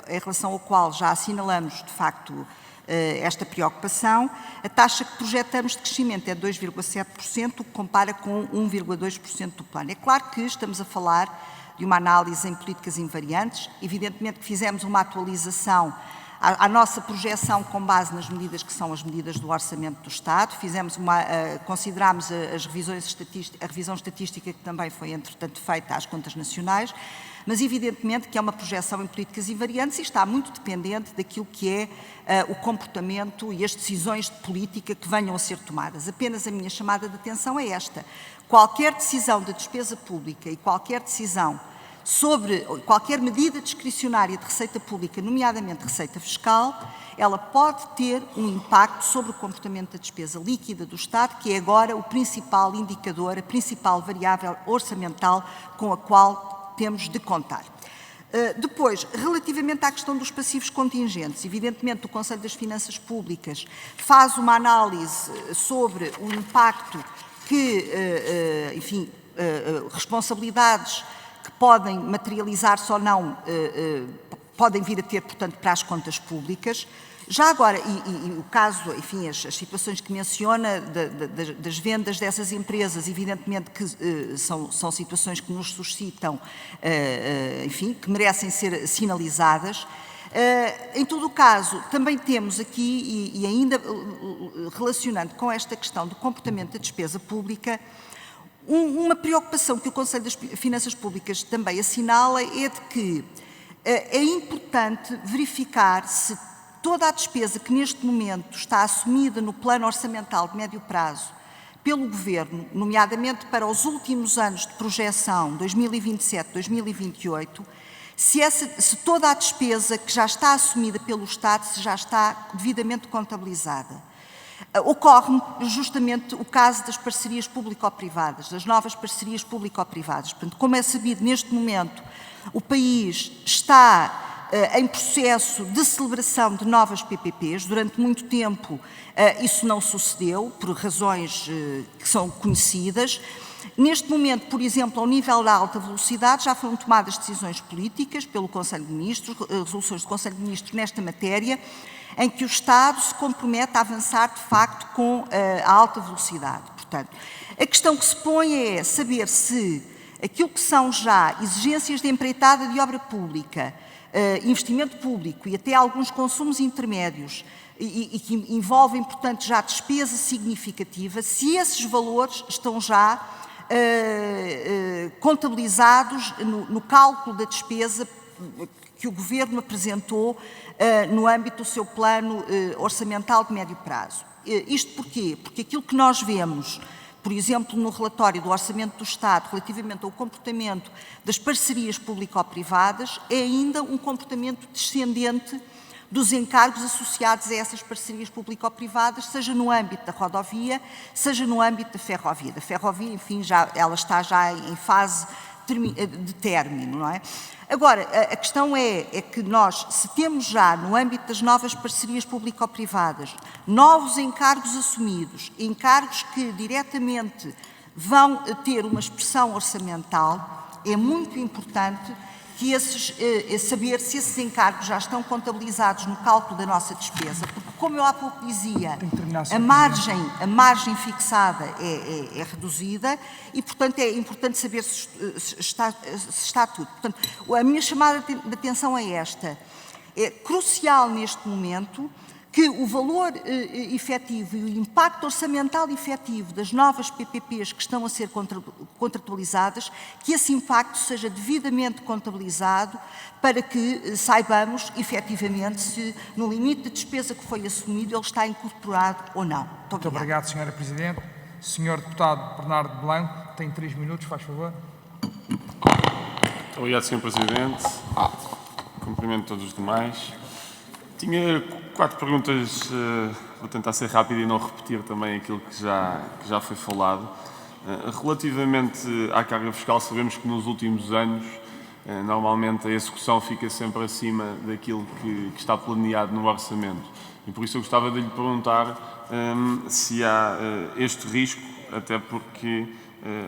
em relação ao qual já assinalamos, de facto, esta preocupação, a taxa que projetamos de crescimento é 2,7%, o que compara com 1,2% do plano. É claro que estamos a falar de uma análise em políticas invariantes, evidentemente que fizemos uma atualização à nossa projeção com base nas medidas que são as medidas do Orçamento do Estado, considerámos a revisão estatística que também foi, entretanto, feita às contas nacionais, mas evidentemente que é uma projeção em políticas invariantes e está muito dependente daquilo que é o comportamento e as decisões de política que venham a ser tomadas. Apenas a minha chamada de atenção é esta. Qualquer decisão de despesa pública e qualquer decisão sobre qualquer medida discricionária de receita pública, nomeadamente receita fiscal, ela pode ter um impacto sobre o comportamento da despesa líquida do Estado, que é agora o principal indicador, a principal variável orçamental com a qual temos de contar. Depois, relativamente à questão dos passivos contingentes, evidentemente o Conselho das Finanças Públicas faz uma análise sobre o impacto que, enfim, responsabilidades que podem materializar-se ou não, podem vir a ter, portanto, para as contas públicas. Já agora, e o caso, enfim, as situações que menciona das vendas dessas empresas, evidentemente que são situações que nos suscitam, enfim, que merecem ser sinalizadas. Em todo o caso, também temos aqui, e ainda relacionando com esta questão do comportamento da despesa pública, uma preocupação que o Conselho das Finanças Públicas também assinala é de que é importante verificar se toda a despesa que neste momento está assumida no plano orçamental de médio prazo pelo Governo, nomeadamente para os últimos anos de projeção, 2027-2028, se toda a despesa que já está assumida pelo Estado se já está devidamente contabilizada. Ocorre justamente o caso das parcerias público-privadas, das novas parcerias público-privadas. Portanto, como é sabido, neste momento o país está em processo de celebração de novas PPPs. Durante muito tempo isso não sucedeu, por razões que são conhecidas. Neste momento, por exemplo, ao nível da alta velocidade, já foram tomadas decisões políticas pelo Conselho de Ministros, resoluções do Conselho de Ministros nesta matéria, em que o Estado se compromete a avançar, de facto, com a alta velocidade. Portanto, a questão que se põe é saber se aquilo que são já exigências de empreitada de obra pública investimento público e até alguns consumos intermédios e que envolvem, portanto, já despesa significativa, se esses valores estão já contabilizados no cálculo da despesa que o Governo apresentou no âmbito do seu plano orçamental de médio prazo. Isto porquê? Porque aquilo que nós vemos, por exemplo, no relatório do Orçamento do Estado relativamente ao comportamento das parcerias público-privadas, é ainda um comportamento descendente dos encargos associados a essas parcerias público-privadas, seja no âmbito da rodovia, seja no âmbito da ferrovia. Da ferrovia, enfim, ela está já em fase de término, não é? Agora, a questão é que nós, se temos já no âmbito das novas parcerias público-privadas, novos encargos assumidos, encargos que diretamente vão ter uma expressão orçamental, é muito importante que saber se esses encargos já estão contabilizados no cálculo da nossa despesa, porque, como eu há pouco dizia, a margem fixada é reduzida e, portanto, é importante saber se está tudo. Portanto, a minha chamada de atenção é esta. É crucial neste momento que o valor efetivo e o impacto orçamental efetivo das novas PPPs que estão a ser contratualizadas, que esse impacto seja devidamente contabilizado para que saibamos, efetivamente, se no limite de despesa que foi assumido ele está incorporado ou não. Muito obrigado, Sra. Presidente. Sr. Deputado Bernardo Blanco, tem 3 minutos, faz favor. Muito obrigado, Sr. Presidente. Cumprimento todos os demais. Tinha 4 perguntas, vou tentar ser rápido e não repetir também aquilo que já foi falado. Relativamente à carga fiscal, sabemos que nos últimos anos, normalmente a execução fica sempre acima daquilo que está planeado no orçamento. E por isso eu gostava de lhe perguntar se há este risco, até porque,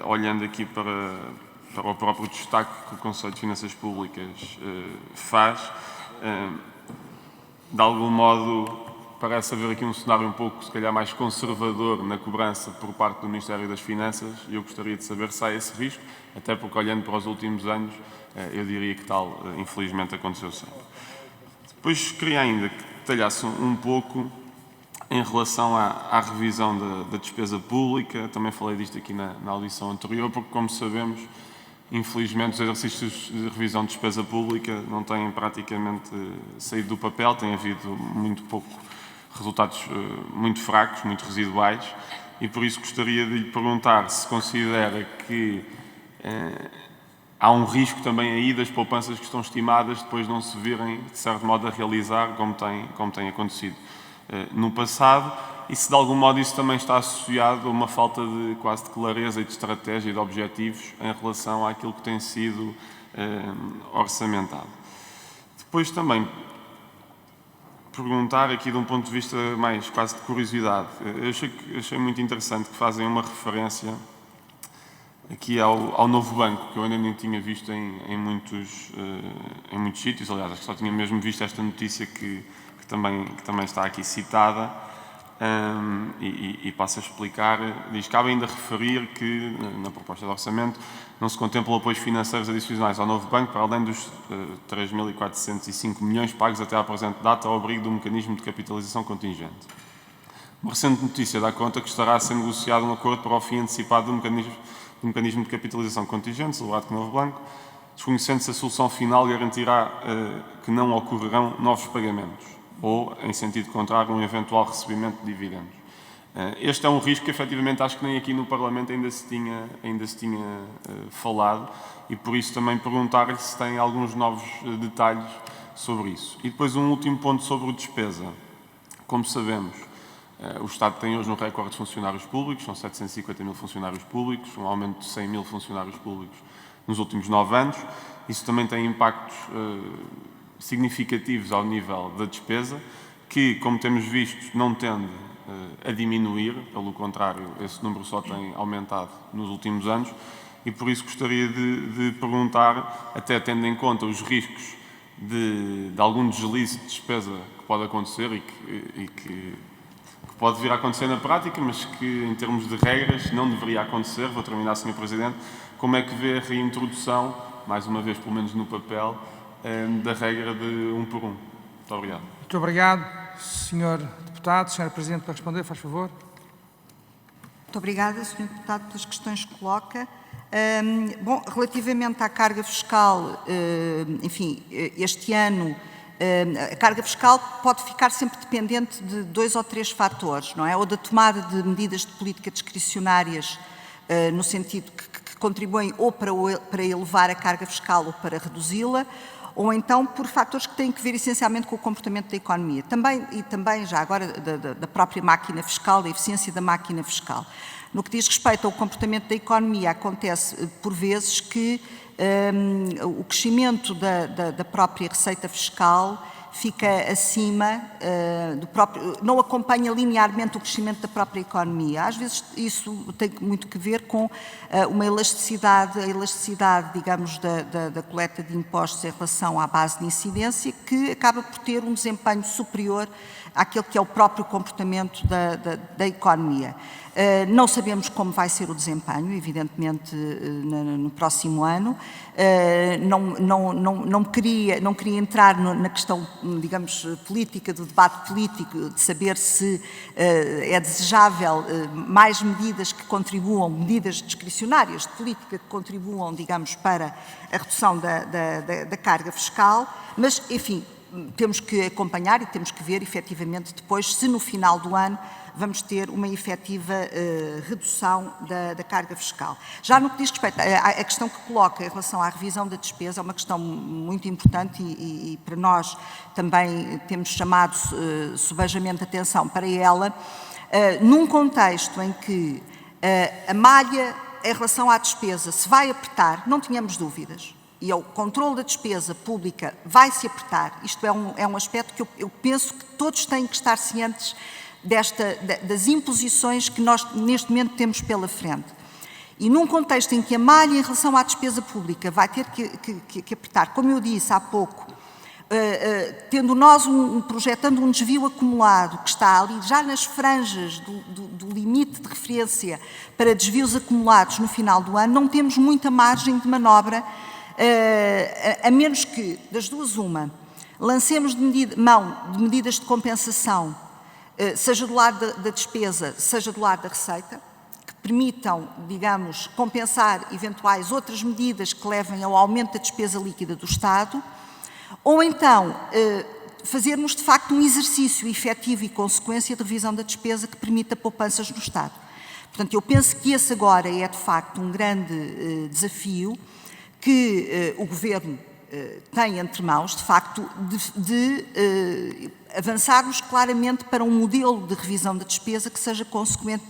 olhando aqui para o próprio destaque que o Conselho de Finanças Públicas faz, de algum modo, parece haver aqui um cenário um pouco, se calhar, mais conservador na cobrança por parte do Ministério das Finanças e eu gostaria de saber se há esse risco, até porque, olhando para os últimos anos, eu diria que tal, infelizmente, aconteceu sempre. Depois, queria ainda que detalhasse um pouco em relação à revisão da despesa pública. Também falei disto aqui na audição anterior, porque, como sabemos, infelizmente, os exercícios de revisão de despesa pública não têm praticamente saído do papel, tem havido muito pouco, resultados muito fracos, muito residuais, e por isso gostaria de lhe perguntar se considera que há um risco também aí das poupanças que estão estimadas depois não se virem, de certo modo, a realizar como tem acontecido no passado, e se de algum modo isso também está associado a uma falta quase de clareza e de estratégia e de objetivos em relação àquilo que tem sido orçamentado. Depois também perguntar aqui de um ponto de vista mais quase de curiosidade. Eu achei muito interessante que fazem uma referência aqui ao novo banco, que eu ainda nem tinha visto em muitos sítios. Aliás, acho que só tinha mesmo visto esta notícia que também está aqui citada. E passo a explicar, diz: cabe ainda referir que, na proposta de orçamento, não se contemplam apoios financeiros adicionais ao novo banco, para além dos 3.405 milhões pagos até à presente data ao abrigo do mecanismo de capitalização contingente. Uma recente notícia dá conta que estará a ser negociado um acordo para o fim antecipado do mecanismo de capitalização contingente, celebrado com o novo banco, desconhecendo-se a solução final garantirá que não ocorrerão novos pagamentos, ou, em sentido contrário, um eventual recebimento de dividendos. Este é um risco que, efetivamente, acho que nem aqui no Parlamento ainda se tinha falado, e por isso também perguntar-lhe se tem alguns novos detalhes sobre isso. E depois um último ponto sobre o despesa. Como sabemos, o Estado tem hoje um recorde de funcionários públicos, são 750 mil funcionários públicos, um aumento de 100 mil funcionários públicos nos últimos 9 anos. Isso também tem impactos significativos ao nível da despesa, que, como temos visto, não tende a diminuir, pelo contrário, esse número só tem aumentado nos últimos anos, e por isso gostaria de perguntar, até tendo em conta os riscos de algum deslize de despesa que pode acontecer e que pode vir a acontecer na prática, mas que, em termos de regras, não deveria acontecer. Vou terminar, Sr. Presidente. Como é que vê a reintrodução, mais uma vez, pelo menos no papel, da regra de 1 por 1. Muito obrigado. Muito obrigado, Sr. Deputado. Sra. Presidente, para responder, faz favor. Muito obrigada, Sr. Deputado, pelas questões que coloca. Bom, relativamente à carga fiscal, enfim, este ano a carga fiscal pode ficar sempre dependente de 2 ou 3 fatores, não é? Ou da tomada de medidas de política discricionárias, no sentido que contribuem ou para elevar a carga fiscal ou para reduzi-la, ou então por fatores que têm que ver essencialmente com o comportamento da economia. Também já agora da própria máquina fiscal, da eficiência da máquina fiscal. No que diz respeito ao comportamento da economia, acontece por vezes que o crescimento da própria receita fiscal fica acima do próprio, não acompanha linearmente o crescimento da própria economia. Às vezes isso tem muito que ver com uma elasticidade, digamos, da coleta de impostos em relação à base de incidência, que acaba por ter um desempenho superior àquele que é o próprio comportamento da economia. Não sabemos como vai ser o desempenho, evidentemente, no próximo ano. Não queria entrar na questão, digamos, política, do debate político, de saber se é desejável mais medidas que contribuam, medidas discricionárias de política que contribuam, digamos, para a redução da carga fiscal, mas, enfim, temos que acompanhar e temos que ver, efetivamente, depois, se no final do ano vamos ter uma efetiva redução da carga fiscal. Já no que diz respeito à questão que coloca em relação à revisão da despesa, é uma questão muito importante e para nós também temos chamado subejamente atenção para ela, num contexto em que a malha em relação à despesa se vai apertar, não tenhamos dúvidas, e o controle da despesa pública vai se apertar. Isto é um aspecto que eu penso que todos têm que estar cientes das imposições que nós neste momento temos pela frente. E num contexto em que a malha em relação à despesa pública vai ter que apertar, como eu disse há pouco, tendo nós projetando um desvio acumulado que está ali já nas franjas do limite de referência para desvios acumulados no final do ano, não temos muita margem de manobra, a menos que, das duas uma, lancemos mão de medidas de compensação, seja do lado da despesa, seja do lado da receita, que permitam, digamos, compensar eventuais outras medidas que levem ao aumento da despesa líquida do Estado, ou então fazermos, de facto, um exercício efetivo e consequência de revisão da despesa que permita poupanças no Estado. Portanto, eu penso que esse agora é, de facto, um grande desafio que o Governo tem entre mãos, de facto, de avançarmos claramente para um modelo de revisão da despesa que seja consequente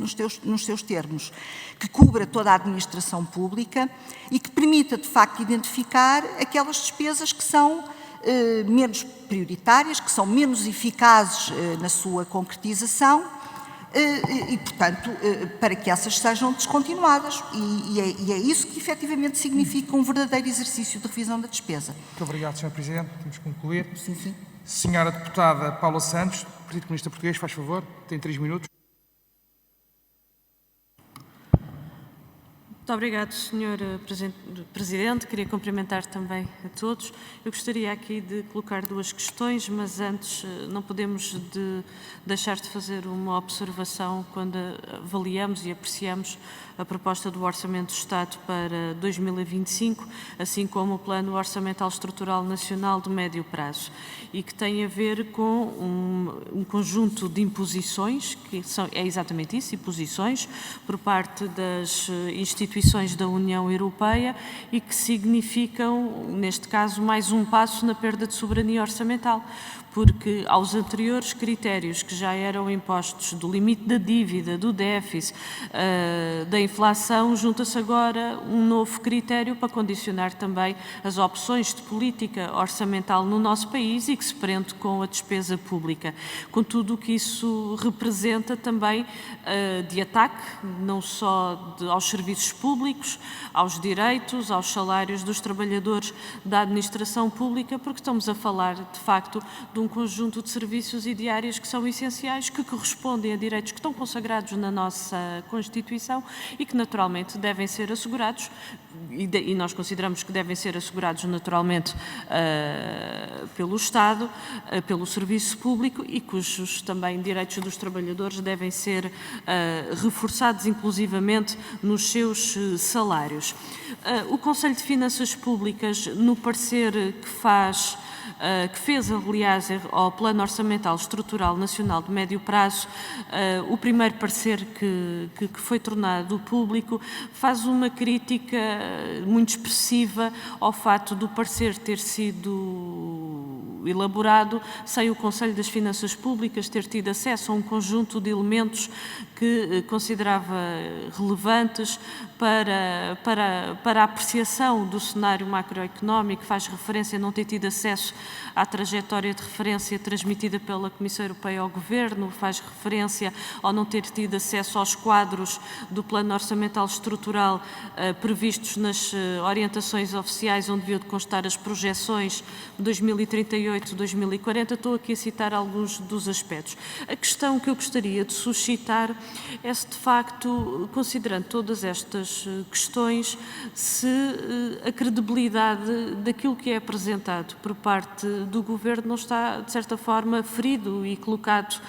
nos seus termos, que cubra toda a administração pública e que permita, de facto, identificar aquelas despesas que são menos prioritárias, que são menos eficazes na sua concretização e, portanto, para que essas sejam descontinuadas. E é isso que efetivamente significa um verdadeiro exercício de revisão da despesa. Muito obrigado, Sr. Presidente. Temos que concluir. Sim, sim. Senhora Deputada Paula Santos, Partido Comunista Português, faz favor, tem 3 minutos. Muito obrigado, Sr. Presidente. Queria cumprimentar também a todos. Eu gostaria aqui de colocar 2 questões, mas antes não podemos deixar de fazer uma observação quando avaliamos e apreciamos a proposta do Orçamento do Estado para 2025, assim como o Plano Orçamental Estrutural Nacional de Médio Prazo, e que tem a ver com um conjunto de imposições, que é exatamente isso, imposições, por parte das instituições da União Europeia e que significam, neste caso, mais um passo na perda de soberania orçamental, porque aos anteriores critérios que já eram impostos do limite da dívida, do déficit, da inflação, junta-se agora um novo critério para condicionar também as opções de política orçamental no nosso país e que se prende com a despesa pública, com tudo o que isso representa também de ataque, não só aos serviços públicos, públicos, aos direitos, aos salários dos trabalhadores da administração pública, porque estamos a falar, de facto, de um conjunto de serviços e de áreas que são essenciais, que correspondem a direitos que estão consagrados na nossa Constituição e que, naturalmente, devem ser assegurados, e nós consideramos que devem ser assegurados, naturalmente, pelo Estado, pelo serviço público, e cujos também direitos dos trabalhadores devem ser reforçados, inclusivamente, nos seus salários. O Conselho de Finanças Públicas, no parecer que fez, aliás, ao Plano Orçamental Estrutural Nacional de Médio Prazo, o primeiro parecer que foi tornado público, faz uma crítica muito expressiva ao fato do parecer ter sido elaborado sem o Conselho das Finanças Públicas ter tido acesso a um conjunto de elementos que considerava relevantes para a apreciação do cenário macroeconómico. Faz referência a não ter tido acesso à trajetória de referência transmitida pela Comissão Europeia ao Governo, faz referência ao não ter tido acesso aos quadros do Plano Orçamental Estrutural previstos nas orientações oficiais, onde deviam constar as projeções 2038-2040. Estou aqui a citar alguns dos aspectos. A questão que eu gostaria de suscitar é se, de facto, considerando todas estas questões, se a credibilidade daquilo que é apresentado por parte do Governo não está, de certa forma, ferido e colocado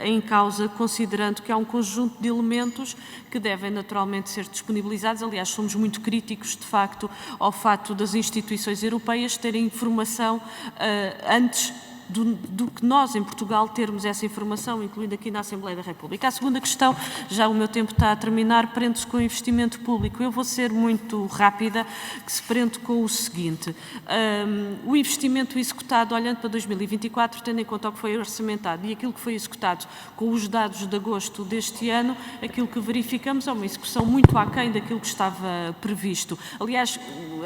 em causa, considerando que há um conjunto de elementos que devem naturalmente ser disponibilizados. Aliás, somos muito críticos, de facto, ao fato das instituições europeias terem informação antes do que nós, em Portugal, termos essa informação, incluindo aqui na Assembleia da República. A segunda questão, já o meu tempo está a terminar, prende-se com o investimento público. Eu vou ser muito rápida, que se prende com o seguinte. O investimento executado, olhando para 2024, tendo em conta o que foi orçamentado e aquilo que foi executado com os dados de agosto deste ano, aquilo que verificamos é uma execução muito aquém daquilo que estava previsto. Aliás,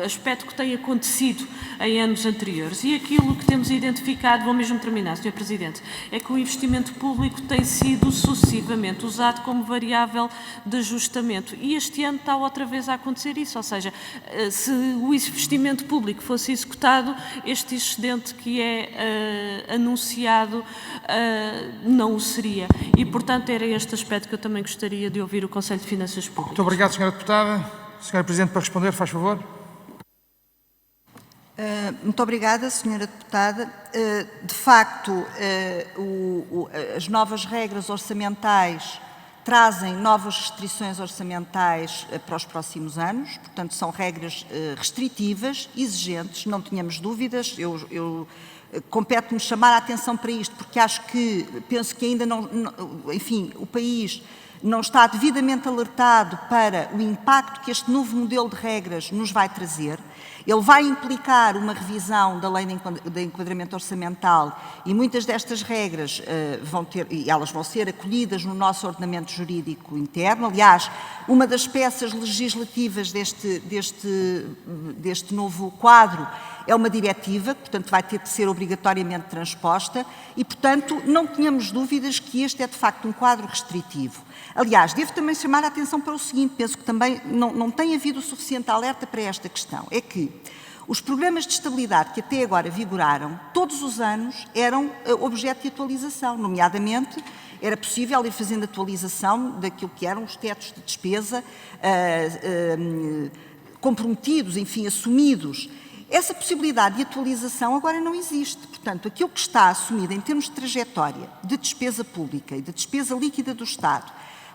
aspecto que tem acontecido em anos anteriores. E aquilo que temos identificado, vou mesmo terminar, Sr. Presidente, é que o investimento público tem sido sucessivamente usado como variável de ajustamento. E este ano está outra vez a acontecer isso, ou seja, se o investimento público fosse executado, este excedente que é anunciado não o seria. E, portanto, era este aspecto que eu também gostaria de ouvir o Conselho de Finanças Públicas. Muito obrigado, Sra. Deputada. Sra. Presidente, para responder, faz favor. Muito obrigada, Sra. Deputada. De facto, as novas regras orçamentais trazem novas restrições orçamentais para os próximos anos, portanto, são regras restritivas, exigentes, não tínhamos dúvidas. Compete-me chamar a atenção para isto, porque penso que ainda enfim, o país não está devidamente alertado para o impacto que este novo modelo de regras nos vai trazer. Ele vai implicar uma revisão da Lei de Enquadramento Orçamental e muitas destas regras elas vão ser acolhidas no nosso ordenamento jurídico interno. Aliás, uma das peças legislativas deste novo quadro é uma diretiva, portanto vai ter de ser obrigatoriamente transposta e, portanto, não tínhamos dúvidas que este é de facto um quadro restritivo. Aliás, devo também chamar a atenção para o seguinte, penso que também não tem havido suficiente alerta para esta questão, é que os programas de estabilidade que até agora vigoraram, todos os anos eram objeto de atualização, nomeadamente era possível ir fazendo atualização daquilo que eram os tetos de despesa comprometidos, enfim, assumidos. Essa possibilidade de atualização agora não existe. Portanto, aquilo que está assumido em termos de trajetória de despesa pública e de despesa líquida do Estado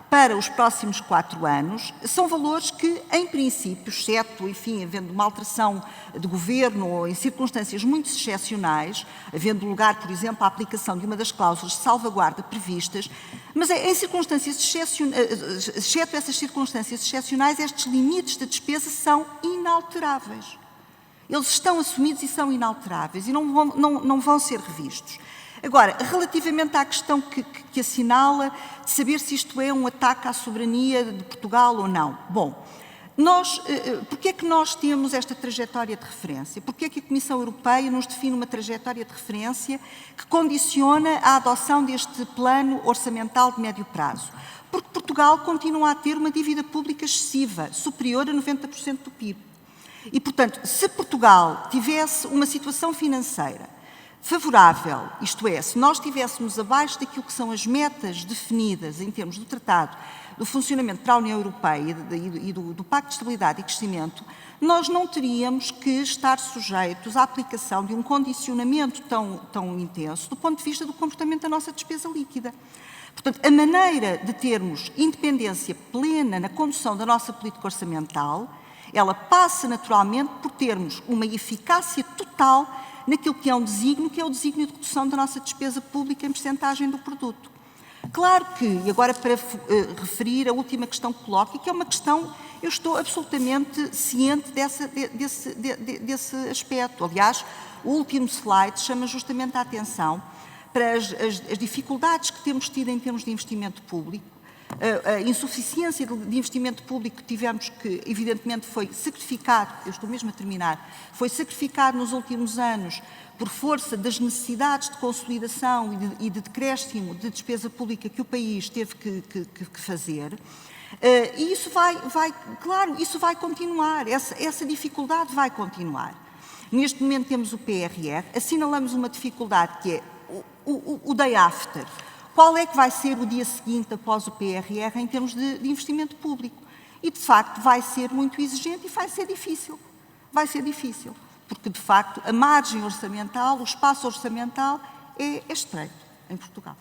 para os próximos 4 anos são valores que, em princípio, exceto, enfim, havendo uma alteração de governo ou em circunstâncias muito excepcionais, havendo lugar, por exemplo, à aplicação de uma das cláusulas de salvaguarda previstas, mas em circunstâncias excepcionais, exceto essas circunstâncias excepcionais, estes limites de despesa são inalteráveis. Eles estão assumidos e são inalteráveis e não vão ser revistos. Agora, relativamente à questão que assinala de saber se isto é um ataque à soberania de Portugal ou não. Bom, Porquê é que nós temos esta trajetória de referência? Porquê é que a Comissão Europeia nos define uma trajetória de referência que condiciona a adoção deste plano orçamental de médio prazo? Porque Portugal continua a ter uma dívida pública excessiva, superior a 90% do PIB. E, portanto, se Portugal tivesse uma situação financeira favorável, isto é, se nós estivéssemos abaixo daquilo que são as metas definidas em termos do Tratado do Funcionamento para a União Europeia e do Pacto de Estabilidade e Crescimento, nós não teríamos que estar sujeitos à aplicação de um condicionamento tão intenso do ponto de vista do comportamento da nossa despesa líquida. Portanto, a maneira de termos independência plena na condução da nossa política orçamental, ela passa naturalmente por termos uma eficácia total naquilo que é o desígnio de redução da nossa despesa pública em percentagem do produto. Claro que, e agora para referir a última questão que coloco, e que é uma questão, eu estou absolutamente ciente desse aspecto. Aliás, o último slide chama justamente a atenção para as dificuldades que temos tido em termos de investimento público, a insuficiência de investimento público que tivemos, que evidentemente foi sacrificado, eu estou mesmo a terminar, foi sacrificado nos últimos anos por força das necessidades de consolidação e de decréscimo de despesa pública que o país teve que fazer. E isso claro, isso vai continuar, essa dificuldade vai continuar. Neste momento temos o PRR, assinalamos uma dificuldade que é o day after. Qual é que vai ser o dia seguinte após o PRR em termos de investimento público? E, de facto, vai ser muito exigente e vai ser difícil. Vai ser difícil, porque, de facto, a margem orçamental, o espaço orçamental é estreito em Portugal.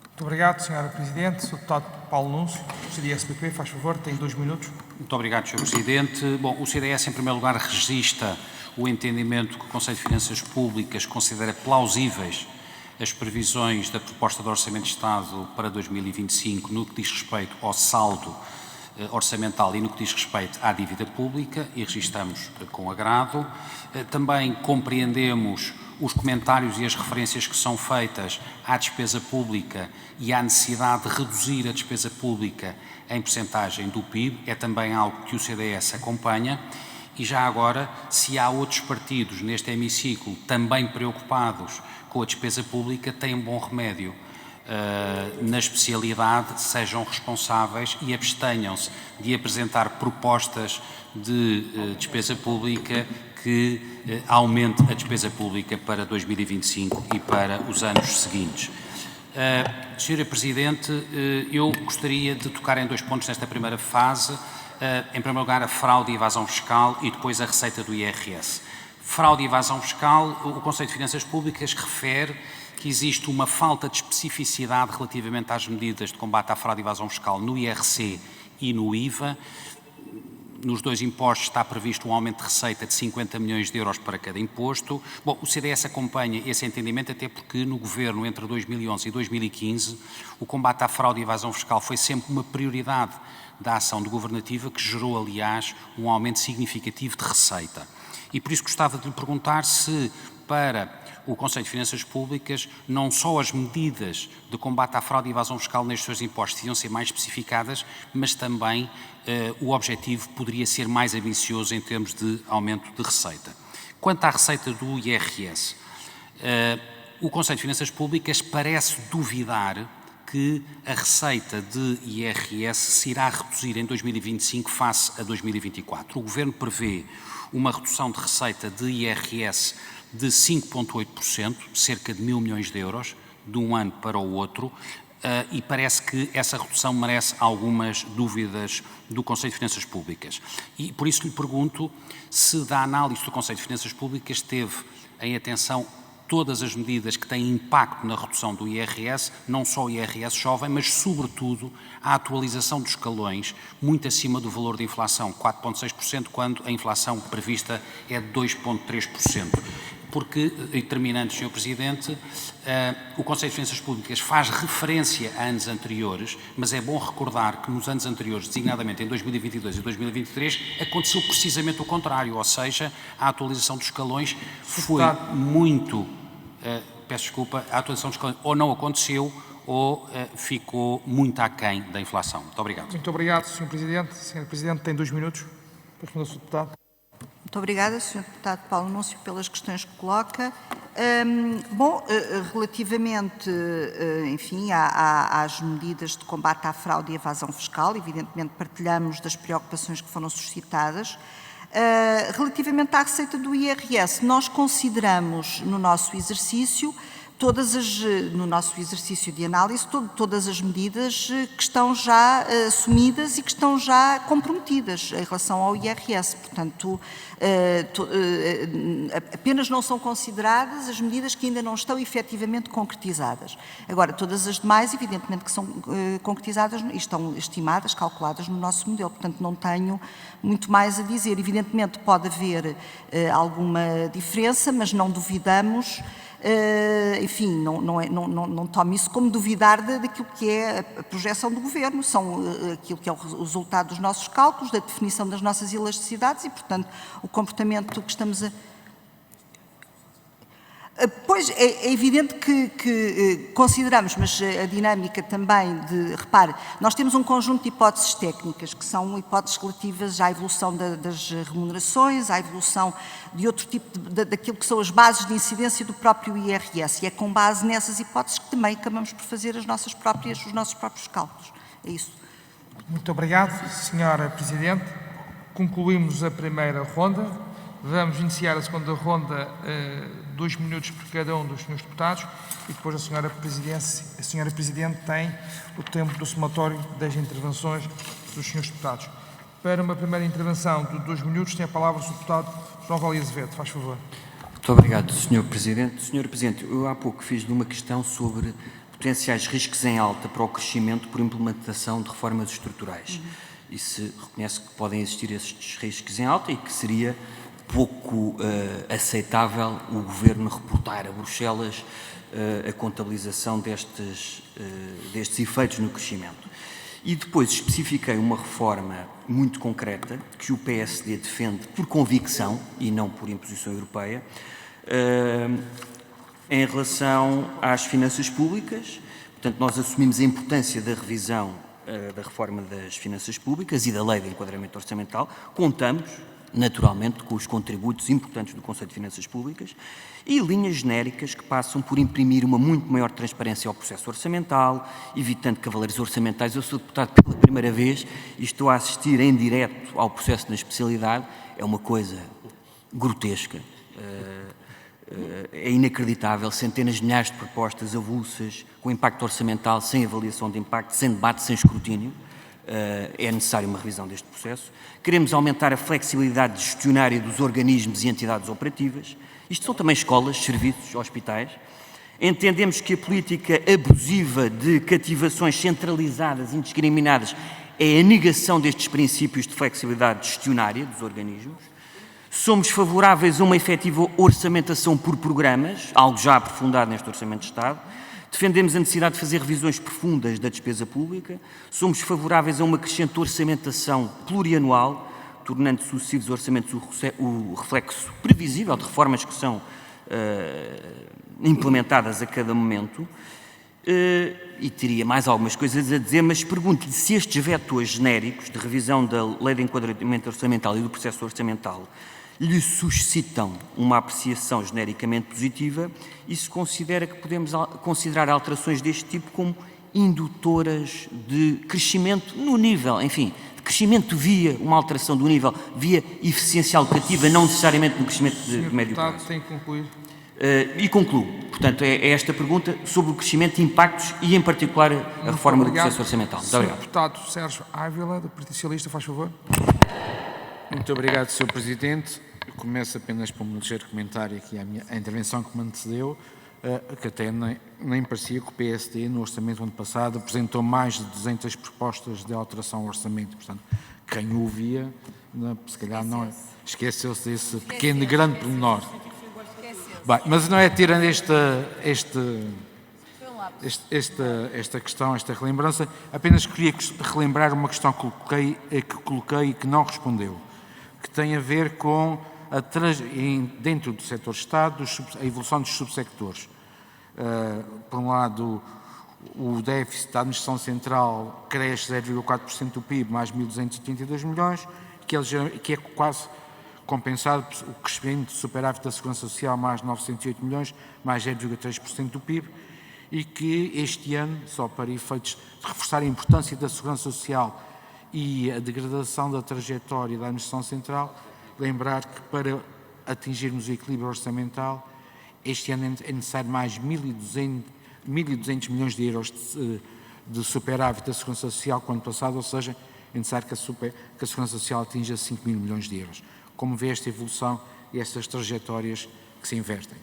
Muito obrigado, Sra. Presidente. Sr. Deputado Paulo Núncio, do CDS-PP, faz favor, tem 2 minutos. Muito obrigado, Sr. Presidente. Bom, o CDS, em primeiro lugar, registra o entendimento que o Conselho de Finanças Públicas considera plausíveis as previsões da proposta de Orçamento de Estado para 2025 no que diz respeito ao saldo orçamental e no que diz respeito à dívida pública, e registramos com agrado. Também compreendemos os comentários e as referências que são feitas à despesa pública e à necessidade de reduzir a despesa pública em percentagem do PIB. É também algo que o CDS acompanha. E já agora, se há outros partidos neste hemiciclo também preocupados com a despesa pública, têm um bom remédio. Na especialidade, sejam responsáveis e abstenham-se de apresentar propostas de despesa pública que aumente a despesa pública para 2025 e para os anos seguintes. Sra. Presidente, eu gostaria de tocar em 2 pontos nesta primeira fase. Em primeiro lugar, a fraude e evasão fiscal e depois a receita do IRS. Fraude e evasão fiscal, o Conselho de Finanças Públicas refere que existe uma falta de especificidade relativamente às medidas de combate à fraude e evasão fiscal no IRC e no IVA. Nos 2 impostos está previsto um aumento de receita de 50 milhões de euros para cada imposto. Bom, o CDS acompanha esse entendimento até porque no Governo entre 2011 e 2015 o combate à fraude e evasão fiscal foi sempre uma prioridade da ação governativa que gerou, aliás, um aumento significativo de receita. E por isso gostava de lhe perguntar se, para o Conselho de Finanças Públicas, não só as medidas de combate à fraude e evasão fiscal nestes 2 impostos iam ser mais especificadas, mas também o objetivo poderia ser mais ambicioso em termos de aumento de receita. Quanto à receita do IRS, o Conselho de Finanças Públicas parece duvidar que a receita de IRS se irá reduzir em 2025 face a 2024. O Governo prevê uma redução de receita de IRS de 5,8%, cerca de 1.000 milhões de euros, de um ano para o outro, e parece que essa redução merece algumas dúvidas do Conselho de Finanças Públicas. E por isso lhe pergunto se, da análise do Conselho de Finanças Públicas, teve em atenção todas as medidas que têm impacto na redução do IRS, não só o IRS jovem, mas, sobretudo, a atualização dos escalões, muito acima do valor de inflação, 4,6%, quando a inflação prevista é de 2,3%. Porque, e terminando, Sr. Presidente, o Conselho de Finanças Públicas faz referência a anos anteriores, mas é bom recordar que nos anos anteriores, designadamente em 2022 e 2023, aconteceu precisamente o contrário, ou seja, a atualização dos escalões foi muito... peço desculpa, a atualização dos escalões ou não aconteceu ou ficou muito aquém da inflação. Muito obrigado. Muito obrigado, Sr. Presidente. Sr. Presidente, tem 2 minutos. Para responder ao Sr. Deputado. Muito obrigada, Sr. Deputado Paulo Núncio, pelas questões que coloca. Relativamente, enfim, às medidas de combate à fraude e evasão fiscal, evidentemente partilhamos das preocupações que foram suscitadas. Relativamente à receita do IRS, nós consideramos no nosso exercício de análise, todas as medidas que estão já assumidas e que estão já comprometidas em relação ao IRS. Portanto, apenas não são consideradas as medidas que ainda não estão efetivamente concretizadas. Agora, todas as demais, evidentemente que são concretizadas e estão estimadas, calculadas no nosso modelo. Portanto, não tenho muito mais a dizer. Evidentemente pode haver alguma diferença, mas não duvidamos. Enfim, não tome isso como duvidar daquilo que é a projeção do Governo, são aquilo que é o resultado dos nossos cálculos, da definição das nossas elasticidades e, portanto, o comportamento que estamos a... Pois, é evidente que consideramos, mas a dinâmica também de... Repare, nós temos um conjunto de hipóteses técnicas, que são hipóteses relativas à evolução das remunerações, à evolução de outro tipo, daquilo que são as bases de incidência do próprio IRS. E é com base nessas hipóteses que também acabamos por fazer os nossos próprios cálculos. É isso. Muito obrigado, Sra. Presidente. Concluímos a primeira ronda. Vamos iniciar a segunda ronda, 2 minutos por cada um dos senhores deputados e depois a Sra. Presidente tem o tempo do somatório das intervenções dos senhores deputados. Para uma primeira intervenção de 2 minutos, tem a palavra o Sr. Deputado João Valia Azevedo. Faz favor. Muito obrigado, Sr. Presidente. Sr. Presidente, eu há pouco fiz-lhe uma questão sobre potenciais riscos em alta para o crescimento por implementação de reformas estruturais. E se reconhece que podem existir estes riscos em alta e que seria pouco aceitável o Governo reportar a Bruxelas a contabilização destes efeitos no crescimento. E depois especifiquei uma reforma muito concreta que o PSD defende por convicção e não por imposição europeia em relação às finanças públicas. Portanto, nós assumimos a importância da revisão da reforma das finanças públicas e da lei de enquadramento orçamental. Contamos naturalmente com os contributos importantes do Conselho de Finanças Públicas e linhas genéricas que passam por imprimir uma muito maior transparência ao processo orçamental, evitando cavaleiros orçamentais. Eu sou deputado pela primeira vez e estou a assistir em direto ao processo na especialidade. É uma coisa grotesca, é inacreditável, centenas de milhares de propostas avulsas, com impacto orçamental, sem avaliação de impacto, sem debate, sem escrutínio. É necessária uma revisão deste processo. Queremos aumentar a flexibilidade gestionária dos organismos e entidades operativas. Isto são também escolas, serviços, hospitais. Entendemos que a política abusiva de cativações centralizadas, indiscriminadas, é a negação destes princípios de flexibilidade gestionária dos organismos. Somos favoráveis a uma efetiva orçamentação por programas, algo já aprofundado neste Orçamento de Estado. Defendemos a necessidade de fazer revisões profundas da despesa pública. Somos favoráveis a uma crescente orçamentação plurianual, tornando sucessivos orçamentos o reflexo previsível de reformas que são implementadas a cada momento. E teria mais algumas coisas a dizer, mas pergunto-lhe se estes vetores genéricos de revisão da Lei de Enquadramento Orçamental e do processo orçamental lhe suscitam uma apreciação genericamente positiva e se considera que podemos considerar alterações deste tipo como indutoras de crescimento no nível, enfim, de crescimento via uma alteração do nível, via eficiência alocativa, não necessariamente no crescimento de médio prazo. Tem que concluir. E concluo. Portanto, é esta pergunta sobre o crescimento de impactos e, em particular, a reforma do processo orçamental. Muito obrigado. Deputado Sérgio Ávila, do Partido Socialista, faz favor. Muito obrigado, Sr. Presidente. Eu começo apenas por um ligeiro comentário aqui à intervenção que me antecedeu, que até nem parecia que o PSD, no orçamento do ano passado, apresentou mais de 200 propostas de alteração ao orçamento. Portanto, quem o via, se calhar não esqueceu-se desse pequeno e grande pormenor. Bem, mas não é tirando esta questão, esta relembrança, apenas queria relembrar uma questão que coloquei e que não respondeu, que tem a ver com dentro do setor Estado, a evolução dos subsectores. Por um lado, o déficit da administração central cresce 0,4% do PIB, mais 1.282 milhões, que é quase compensado o crescimento do superávit da Segurança Social, mais 908 milhões, mais 0,3% do PIB, e que este ano, só para efeitos de reforçar a importância da Segurança Social e a degradação da trajetória da Administração Central, lembrar que para atingirmos o equilíbrio orçamental, este ano é necessário mais 1.200 milhões de euros de superávit da Segurança Social que o ano passado, ou seja, é necessário que a Segurança Social atinja 5 mil milhões de euros. Como vê esta evolução e estas trajetórias que se invertem?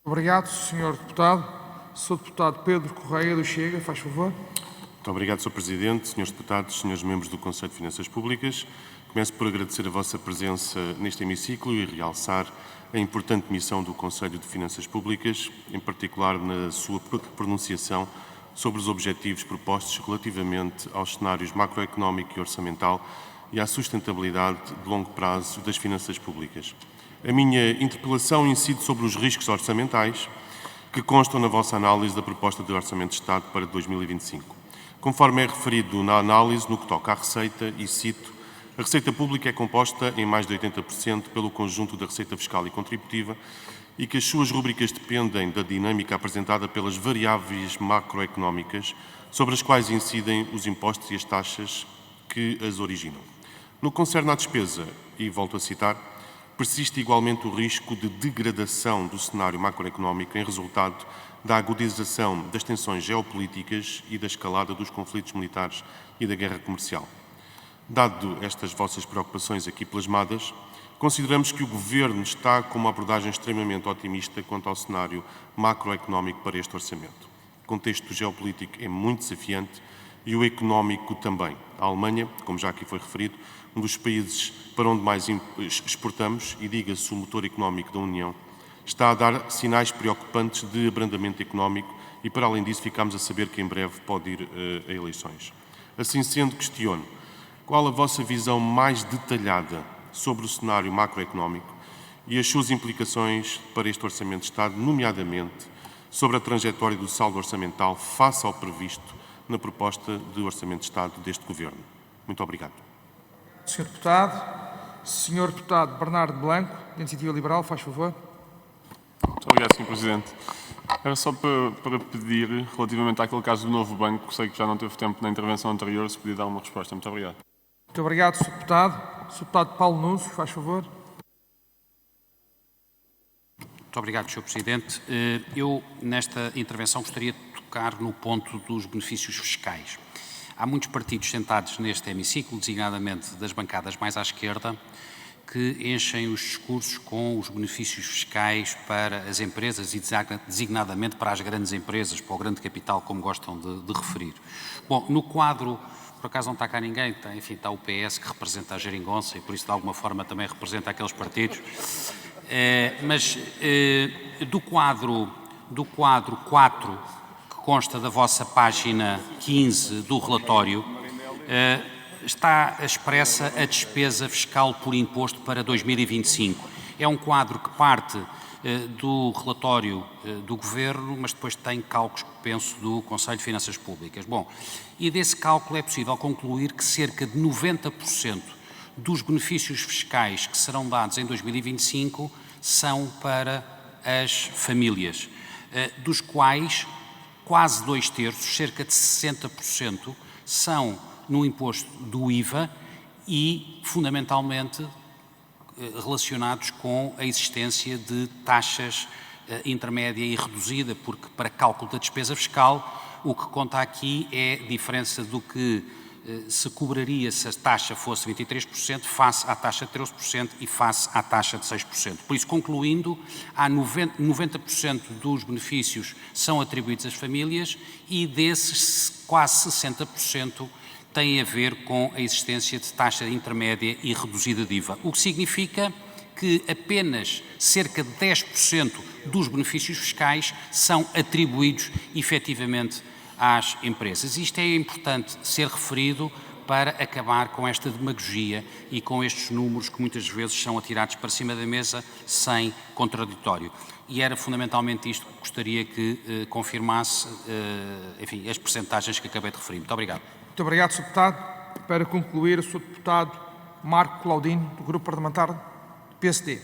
Obrigado, Sr. Deputado. Sr. Deputado Pedro Correia do Chega, faz favor. Muito obrigado, Sr. Presidente, Srs. Deputados, Srs. Membros do Conselho de Finanças Públicas. Começo por agradecer a vossa presença neste hemiciclo e realçar a importante missão do Conselho de Finanças Públicas, em particular na sua pronunciação sobre os objetivos propostos relativamente aos cenários macroeconómico e orçamental e à sustentabilidade de longo prazo das finanças públicas. A minha interpelação incide sobre os riscos orçamentais que constam na vossa análise da proposta de Orçamento de Estado para 2025. Conforme é referido na análise, no que toca à receita, e cito, a receita pública é composta em mais de 80% pelo conjunto da receita fiscal e contributiva e que as suas rúbricas dependem da dinâmica apresentada pelas variáveis macroeconómicas sobre as quais incidem os impostos e as taxas que as originam. No que concerne à despesa, e volto a citar, persiste igualmente o risco de degradação do cenário macroeconómico em resultado da agudização das tensões geopolíticas e da escalada dos conflitos militares e da guerra comercial. Dado estas vossas preocupações aqui plasmadas, consideramos que o Governo está com uma abordagem extremamente otimista quanto ao cenário macroeconómico para este orçamento. O contexto geopolítico é muito desafiante e o económico também. A Alemanha, como já aqui foi referido, um dos países para onde mais exportamos, e diga-se o motor económico da União, está a dar sinais preocupantes de abrandamento económico e, para além disso, ficamos a saber que em breve pode ir a eleições. Assim sendo, questiono, qual a vossa visão mais detalhada sobre o cenário macroeconómico e as suas implicações para este Orçamento de Estado, nomeadamente sobre a trajetória do saldo orçamental face ao previsto na proposta de Orçamento de Estado deste Governo? Muito obrigado. Sr. Deputado. Sr. Deputado Bernardo Blanco, da Iniciativa Liberal, faz favor. Muito obrigado, Sr. Presidente. Era só para pedir, relativamente àquele caso do novo banco, sei que já não teve tempo na intervenção anterior, se podia dar uma resposta. Muito obrigado. Muito obrigado, Sr. Deputado. Sr. Deputado Paulo Núncio, faz favor. Muito obrigado, Sr. Presidente. Eu, nesta intervenção, gostaria de tocar no ponto dos benefícios fiscais. Há muitos partidos sentados neste hemiciclo, designadamente das bancadas mais à esquerda, que enchem os discursos com os benefícios fiscais para as empresas e designadamente para as grandes empresas, para o grande capital, como gostam de referir. Bom, no quadro, por acaso não está cá ninguém, está o PS que representa a geringonça e por isso de alguma forma também representa aqueles partidos, mas do quadro 4, que consta da vossa página 15 do relatório, está expressa a despesa fiscal por imposto para 2025. É um quadro que parte do relatório do Governo, mas depois tem cálculos, penso, do Conselho de Finanças Públicas. Bom, e desse cálculo é possível concluir que cerca de 90% dos benefícios fiscais que serão dados em 2025 são para as famílias, dos quais quase 2/3, cerca de 60%, são no imposto do IVA e, fundamentalmente, relacionados com a existência de taxas intermédia e reduzida, porque para cálculo da despesa fiscal o que conta aqui é a diferença do que se cobraria se a taxa fosse 23% face à taxa de 13% e face à taxa de 6%. Por isso, concluindo, há 90% dos benefícios são atribuídos às famílias e desses quase 60% tem a ver com a existência de taxa intermédia e reduzida de IVA, o que significa que apenas cerca de 10% dos benefícios fiscais são atribuídos efetivamente às empresas. Isto é importante ser referido para acabar com esta demagogia e com estes números que muitas vezes são atirados para cima da mesa sem contraditório. E era fundamentalmente isto que gostaria que confirmasse, enfim, as percentagens que acabei de referir. Muito obrigado. Muito obrigado, Sr. Deputado. para concluir, o Sr. Deputado Marco Claudino, do Grupo Parlamentar do PSD.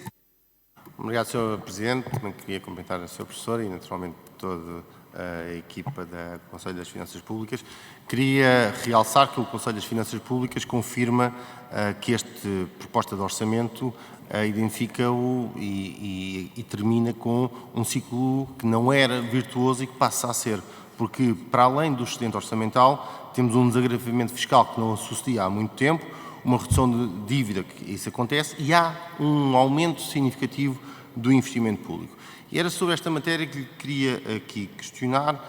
Obrigado, Sr. Presidente. Também queria cumprimentar a Sr. Professor e, naturalmente, toda a equipa do Conselho das Finanças Públicas. Queria realçar que o Conselho das Finanças Públicas confirma que esta proposta de orçamento identifica-o e termina com um ciclo que não era virtuoso e que passa a ser, porque, para além do excedente orçamental, temos um desagravamento fiscal que não sucedia há muito tempo, uma redução de dívida, que isso acontece, e há um aumento significativo do investimento público. E era sobre esta matéria que lhe queria aqui questionar,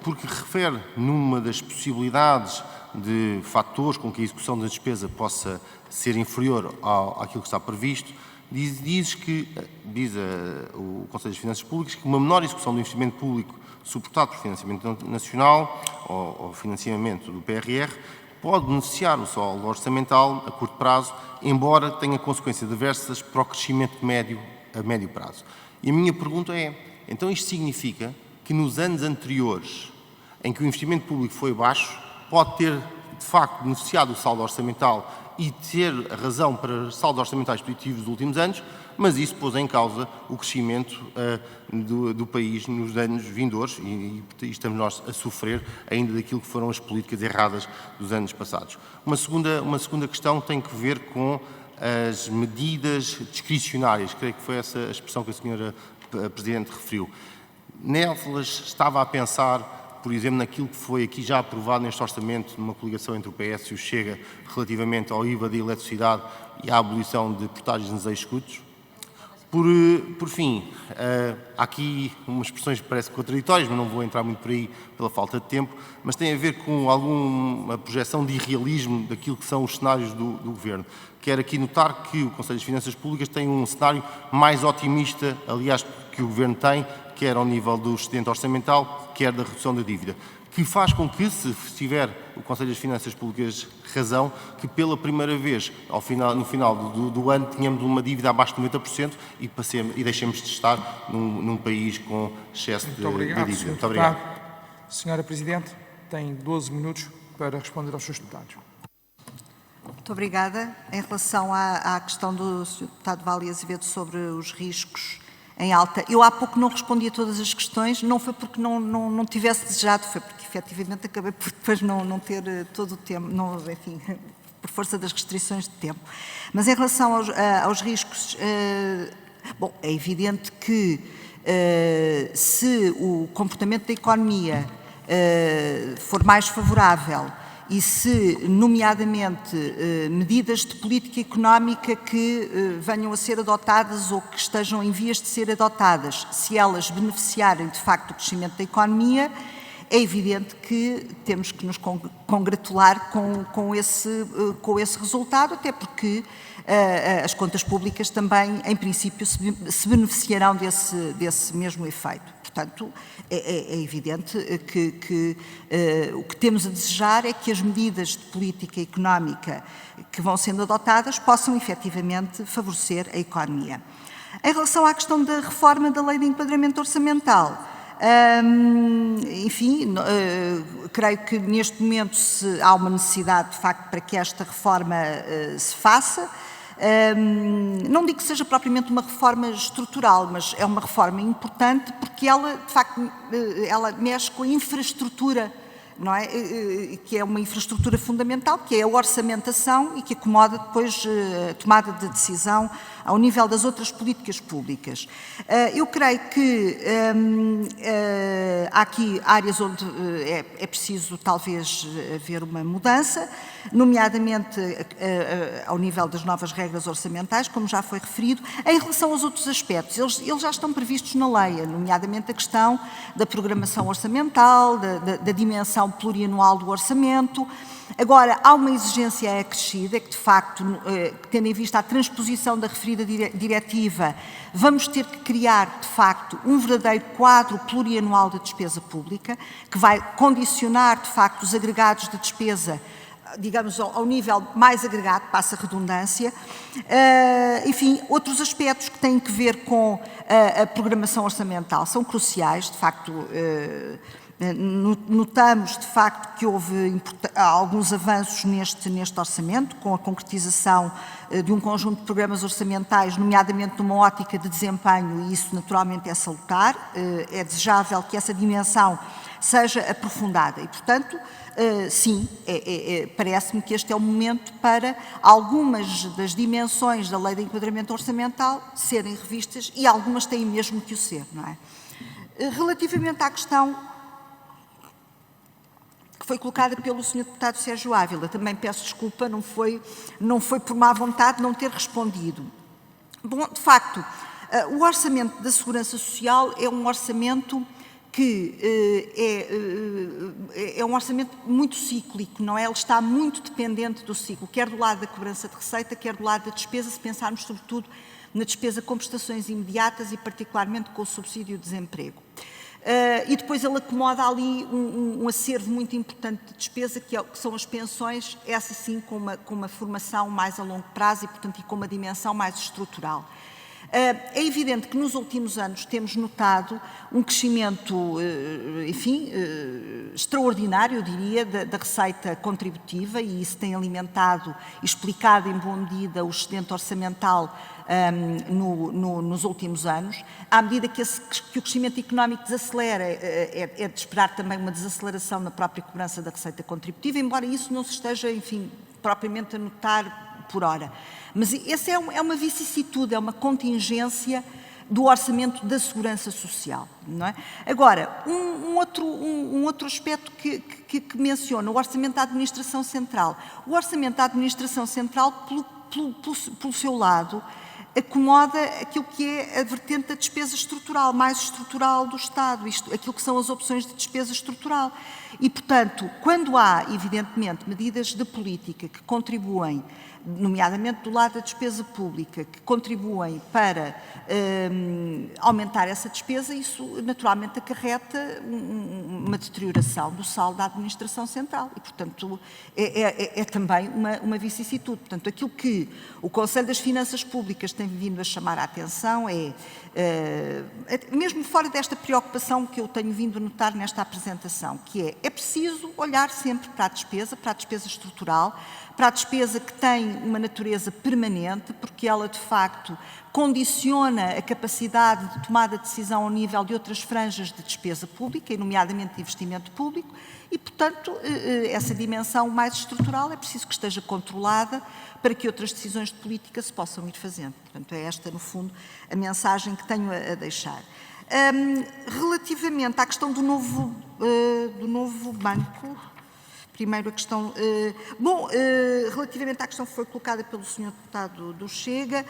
porque refere numa das possibilidades de fatores com que a execução da despesa possa ser inferior àquilo que está previsto, diz o Conselho das Finanças Públicas que uma menor execução do investimento público suportado por financiamento nacional ou financiamento do PRR pode beneficiar o saldo orçamental a curto prazo, embora tenha consequências adversas para o crescimento a médio prazo. E a minha pergunta é, então isto significa que nos anos anteriores, em que o investimento público foi baixo, pode ter, de facto, beneficiado o saldo orçamental e ter a razão para saldos orçamentais positivos dos últimos anos, mas isso pôs em causa o crescimento do país nos anos vindouros e estamos nós a sofrer ainda daquilo que foram as políticas erradas dos anos passados. Uma segunda questão tem que ver com as medidas discricionárias, creio que foi essa a expressão que a senhora Presidente referiu. Nelas estava a pensar, por exemplo, naquilo que foi aqui já aprovado neste orçamento, numa coligação entre o PS e o Chega, relativamente ao IVA da eletricidade e à abolição de portagens nos eixos-escudos. Por fim, há aqui umas expressões que parecem contraditórias, mas não vou entrar muito por aí pela falta de tempo, mas tem a ver com alguma projeção de irrealismo daquilo que são os cenários do Governo. Quero aqui notar que o Conselho das Finanças Públicas tem um cenário mais otimista, aliás, que o Governo tem, quer ao nível do excedente orçamental, quer da redução da dívida, que faz com que, se tiver o Conselho das Finanças Públicas razão, que pela primeira vez, no final do ano, tenhamos uma dívida abaixo de 90% e deixemos de estar num país com excesso de dívida. Muito obrigado. Senhora Presidente, tem 12 minutos para responder aos seus deputados. Muito obrigada. Em relação à questão do Sr. Deputado Vale Azevedo sobre os riscos em alta, eu há pouco não respondi a todas as questões, não foi porque não tivesse desejado, foi porque efetivamente acabei por depois não ter todo o tempo, enfim, por força das restrições de tempo. Mas em relação aos riscos, bom, é evidente que se o comportamento da economia for mais favorável e se, nomeadamente, medidas de política económica que venham a ser adotadas ou que estejam em vias de ser adotadas, se elas beneficiarem, de facto, do crescimento da economia, é evidente que temos que nos congratular com esse resultado, até porque as contas públicas também, em princípio, se beneficiarão desse mesmo efeito. Portanto, é evidente que o que temos a desejar é que as medidas de política económica que vão sendo adotadas possam efetivamente favorecer a economia. Em relação à questão da reforma da Lei de Enquadramento Orçamental, enfim, creio que neste momento há uma necessidade, de facto, para que esta reforma se faça. Não digo que seja propriamente uma reforma estrutural, mas é uma reforma importante porque ela, de facto, ela mexe com a infraestrutura, não é? Que é uma infraestrutura fundamental, que é a orçamentação e que acomoda depois a tomada de decisão ao nível das outras políticas públicas. Eu creio que há aqui áreas onde é preciso talvez haver uma mudança, nomeadamente ao nível das novas regras orçamentais, como já foi referido. Em relação aos outros aspectos, eles já estão previstos na lei, nomeadamente a questão da programação orçamental, da dimensão plurianual do orçamento. Agora, há uma exigência acrescida, que de facto, tendo em vista a transposição da referida diretiva, vamos ter que criar, de facto, um verdadeiro quadro plurianual de despesa pública, que vai condicionar, de facto, os agregados de despesa, digamos, ao nível mais agregado, passa a redundância. Enfim, outros aspectos que têm que ver com a programação orçamental são cruciais, de facto. Notamos, de facto, que houve alguns avanços neste orçamento, com a concretização de um conjunto de programas orçamentais, nomeadamente numa ótica de desempenho, e isso naturalmente é salutar. É desejável que essa dimensão seja aprofundada e, portanto, sim, parece-me que este é o momento para algumas das dimensões da Lei de Enquadramento Orçamental serem revistas, e algumas têm mesmo que o ser, não é? Relativamente à questão que foi colocada pelo Sr. Deputado Sérgio Ávila, também peço desculpa, não foi por má vontade não ter respondido. Bom, de facto, o orçamento da Segurança Social é um orçamento que é um orçamento muito cíclico, não é? Ele está muito dependente do ciclo, quer do lado da cobrança de receita, quer do lado da despesa, se pensarmos sobretudo na despesa com prestações imediatas e particularmente com o subsídio de desemprego. E depois ele acomoda ali um acervo muito importante de despesa, que são as pensões, essa sim com uma formação mais a longo prazo e, portanto, e com uma dimensão mais estrutural. É evidente que nos últimos anos temos notado um crescimento, enfim, extraordinário, eu diria, da receita contributiva, e isso tem alimentado e explicado em boa medida o excedente orçamental nos últimos anos. À medida que o crescimento económico desacelera, é de esperar também uma desaceleração na própria cobrança da receita contributiva, embora isso não se esteja, enfim, propriamente a notar por hora. Mas essa é uma vicissitude, é uma contingência do orçamento da Segurança Social, não é? Agora, um outro aspecto que menciona, o orçamento da Administração Central. O orçamento da Administração Central, pelo seu lado, acomoda aquilo que é a vertente da despesa estrutural, mais estrutural do Estado, aquilo que são as opções de despesa estrutural. E, portanto, quando há, evidentemente, medidas de política que contribuem, nomeadamente do lado da despesa pública, que contribuem para aumentar essa despesa, isso naturalmente acarreta uma deterioração do saldo da Administração Central e, portanto, é também uma vicissitude. Portanto, aquilo que o Conselho das Finanças Públicas tem vindo a chamar a atenção mesmo fora desta preocupação que eu tenho vindo a notar nesta apresentação, que é preciso olhar sempre para a despesa estrutural, para a despesa que tem uma natureza permanente, porque ela, de facto, condiciona a capacidade de tomada de decisão ao nível de outras franjas de despesa pública, e nomeadamente de investimento público, e, portanto, essa dimensão mais estrutural é preciso que esteja controlada para que outras decisões de política se possam ir fazendo. Portanto, é esta, no fundo, a mensagem que tenho a deixar. Relativamente à questão do novo banco, primeiro a questão... relativamente à questão que foi colocada pelo Sr. Deputado do Chega,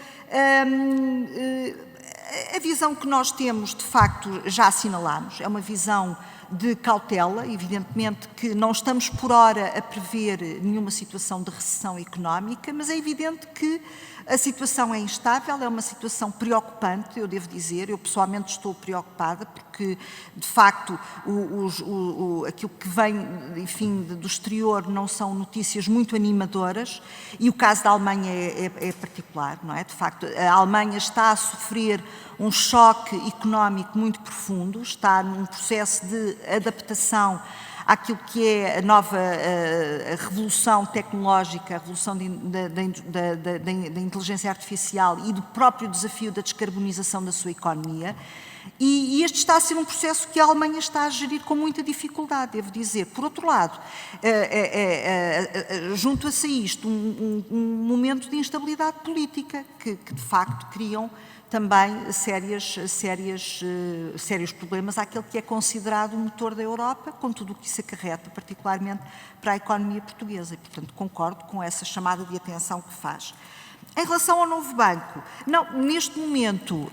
a visão que nós temos, de facto, já assinalámos, é uma visão de cautela, evidentemente que não estamos por hora a prever nenhuma situação de recessão económica, mas é evidente que a situação é instável, é uma situação preocupante, eu devo dizer, eu pessoalmente estou preocupada porque, de facto, aquilo que vem, enfim, do exterior não são notícias muito animadoras e o caso da Alemanha é particular, não é? De facto, a Alemanha está a sofrer um choque económico muito profundo, está num processo de adaptação àquilo que é a nova revolução tecnológica, a revolução da inteligência artificial e do próprio desafio da descarbonização da sua economia. E este está a ser um processo que a Alemanha está a gerir com muita dificuldade, devo dizer. Por outro lado, junta-se a isto um momento de instabilidade política que de facto criam também sérios problemas àquele que é considerado o motor da Europa, com tudo o que isso acarreta, particularmente para a economia portuguesa. E, portanto, concordo com essa chamada de atenção que faz. Em relação ao novo banco, não, neste momento,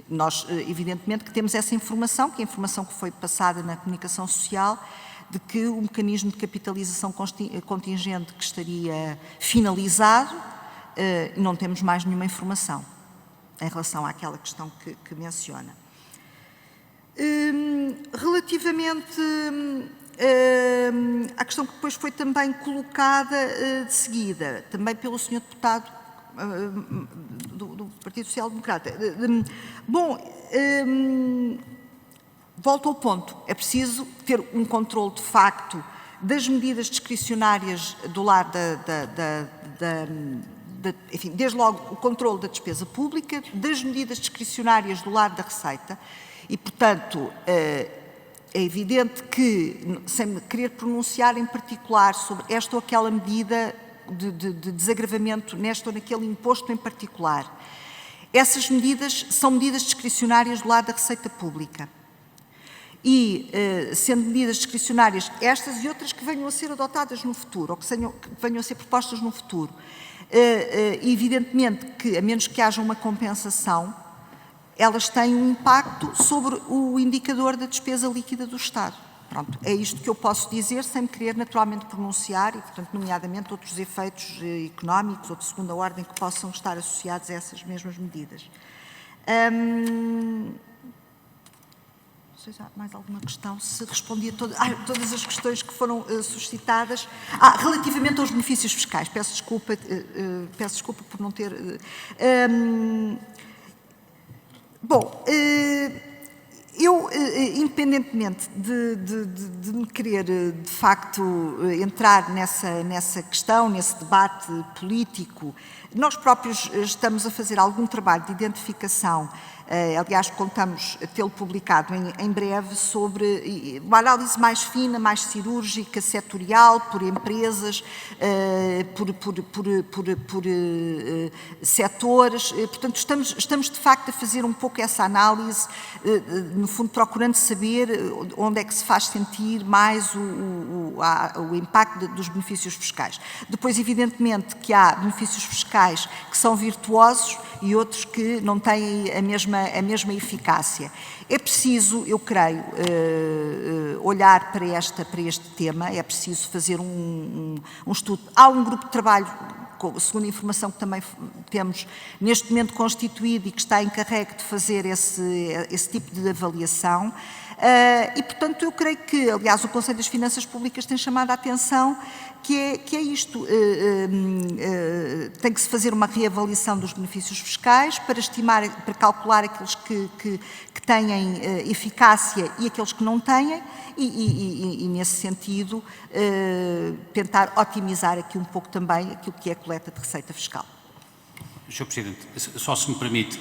nós, evidentemente, que temos essa informação, que é a informação que foi passada na comunicação social, de que o mecanismo de capitalização contingente que estaria finalizado, não temos mais nenhuma informação em relação àquela questão que menciona. Relativamente à questão que depois foi também colocada de seguida, também pelo Sr. Deputado do Partido Social Democrata. volto ao ponto, é preciso ter um controle de facto das medidas discricionárias do lado enfim, desde logo o controle da despesa pública, das medidas discricionárias do lado da receita e, portanto, é evidente que, sem me querer pronunciar em particular sobre esta ou aquela medida de desagravamento neste ou naquele imposto em particular, essas medidas são medidas discricionárias do lado da receita pública. E, sendo medidas discricionárias estas e outras que venham a ser adotadas no futuro, ou que venham a ser propostas no futuro, evidentemente que, a menos que haja uma compensação, elas têm um impacto sobre o indicador da despesa líquida do Estado. Pronto, é isto que eu posso dizer, sem me querer naturalmente pronunciar, e, portanto, nomeadamente outros efeitos económicos ou de segunda ordem que possam estar associados a essas mesmas medidas. Não sei se há mais alguma questão, se respondi a todas as questões que foram suscitadas. Relativamente aos benefícios fiscais, peço desculpa por não ter... Bom, eu, independentemente de me querer, de facto, entrar nessa questão, nesse debate político, nós próprios estamos a fazer algum trabalho de identificação, aliás, contamos tê-lo publicado em breve, sobre uma análise mais fina, mais cirúrgica, setorial, por empresas, por setores. Portanto, estamos de facto a fazer um pouco essa análise, no fundo procurando saber onde é que se faz sentir mais o impacto dos benefícios fiscais. Depois, evidentemente, que há benefícios fiscais que são virtuosos e outros que não têm a mesma eficácia. É preciso, eu creio, olhar para este tema, é preciso fazer um estudo. Há um grupo de trabalho, segundo a informação que também temos neste momento constituído e que está encarregue de fazer esse tipo de avaliação. E, portanto, eu creio que, aliás, o Conselho das Finanças Públicas tem chamado a atenção que é isto. Tem que se fazer uma reavaliação dos benefícios fiscais para calcular aqueles que têm eficácia e aqueles que não têm e nesse sentido, tentar otimizar aqui um pouco também aquilo que é a coleta de receita fiscal. Sr. Presidente, só se me permite...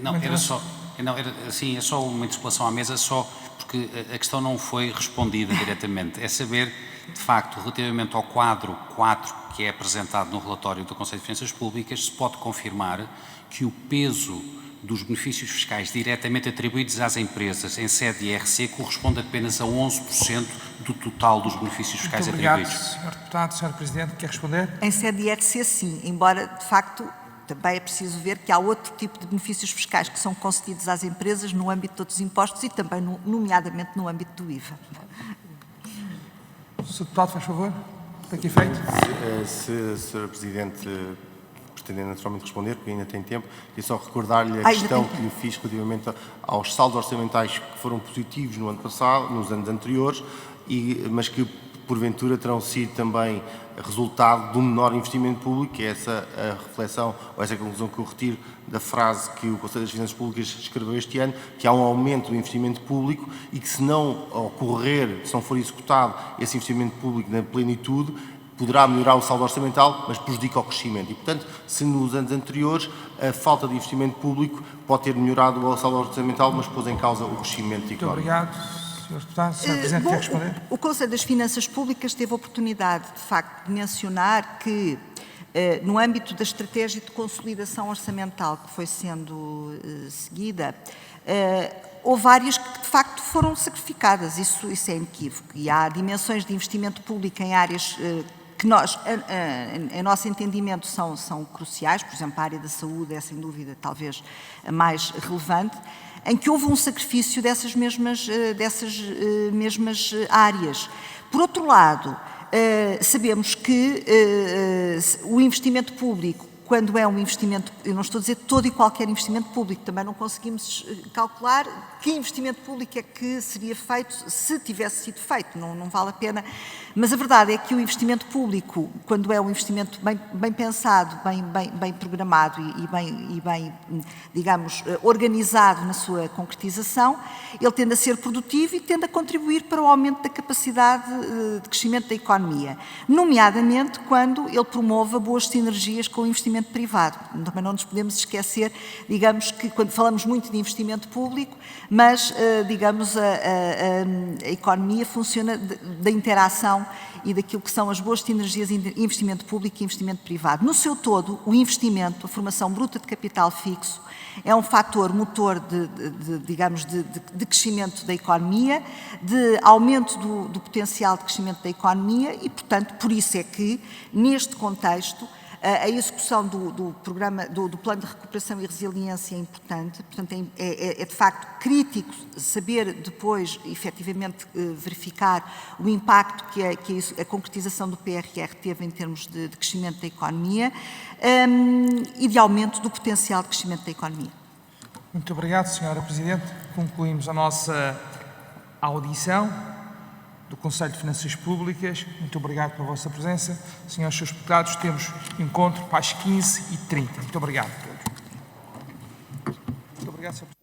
Não, era só uma interpelação à mesa, só porque a questão não foi respondida diretamente. É saber, de facto, relativamente ao quadro 4 que é apresentado no relatório do Conselho de Finanças Públicas, se pode confirmar que o peso dos benefícios fiscais diretamente atribuídos às empresas em sede IRC corresponde apenas a 11% do total dos benefícios fiscais atribuídos. Muito obrigado, Sr. Deputado. Sr. Presidente, quer responder? Em sede IRC, sim, embora, de facto, também é preciso ver que há outro tipo de benefícios fiscais que são concedidos às empresas no âmbito de outros impostos e também, nomeadamente, no âmbito do IVA. Sr. Deputado, faz favor. Tem aqui feito. Sr. Presidente, pretendendo naturalmente responder, porque ainda tem tempo, e só recordar-lhe a questão que lhe fiz relativamente aos saldos orçamentais que foram positivos no ano passado, nos anos anteriores, mas que porventura terão sido também resultado de um menor investimento público, que é essa a reflexão, ou essa a conclusão que eu retiro da frase que o Conselho das Finanças Públicas escreveu este ano, que há um aumento do investimento público e que se não ocorrer, se não for executado esse investimento público na plenitude, poderá melhorar o saldo orçamental, mas prejudica o crescimento. E, portanto, se nos anos anteriores a falta de investimento público pode ter melhorado o saldo orçamental, mas pôs em causa o crescimento económico. Muito obrigado. Sr. Deputado, Sr. Presidente, quer responder? O Conselho das Finanças Públicas teve a oportunidade, de facto, de mencionar que, no âmbito da estratégia de consolidação orçamental que foi sendo seguida, houve áreas que, de facto, foram sacrificadas. Isso é inequívoco. E há dimensões de investimento público em áreas que nós, em nosso entendimento, são cruciais. Por exemplo, a área da saúde é, sem dúvida, talvez a mais relevante, em que houve um sacrifício dessas mesmas áreas. Por outro lado, sabemos que o investimento público, quando é um investimento, eu não estou a dizer todo e qualquer investimento público, também não conseguimos calcular que investimento público é que seria feito se tivesse sido feito, não vale a pena. Mas a verdade é que o investimento público, quando é um investimento bem pensado, bem programado e bem, digamos, organizado na sua concretização, ele tende a ser produtivo e tende a contribuir para o aumento da capacidade de crescimento da economia, nomeadamente quando ele promove boas sinergias com o investimento privado. Também não nos podemos esquecer, digamos, que quando falamos muito de investimento público, mas, digamos, a economia funciona da interação e daquilo que são as boas sinergias entre investimento público e investimento privado. No seu todo, o investimento, a formação bruta de capital fixo, é um fator motor digamos, de crescimento da economia, de aumento do potencial de crescimento da economia e, portanto, por isso é que, neste contexto, a execução do Plano de Recuperação e Resiliência é importante, portanto é de facto crítico saber depois, efetivamente, verificar o impacto que a concretização do PRR teve em termos de crescimento da economia e de aumento do potencial de crescimento da economia. Muito obrigado, Sra. Presidente. Concluímos a nossa audição do Conselho de Finanças Públicas. Muito obrigado pela vossa presença. Senhores deputados, temos encontro para as 15h30. Muito obrigado a todos. Muito obrigado, Sr. Presidente.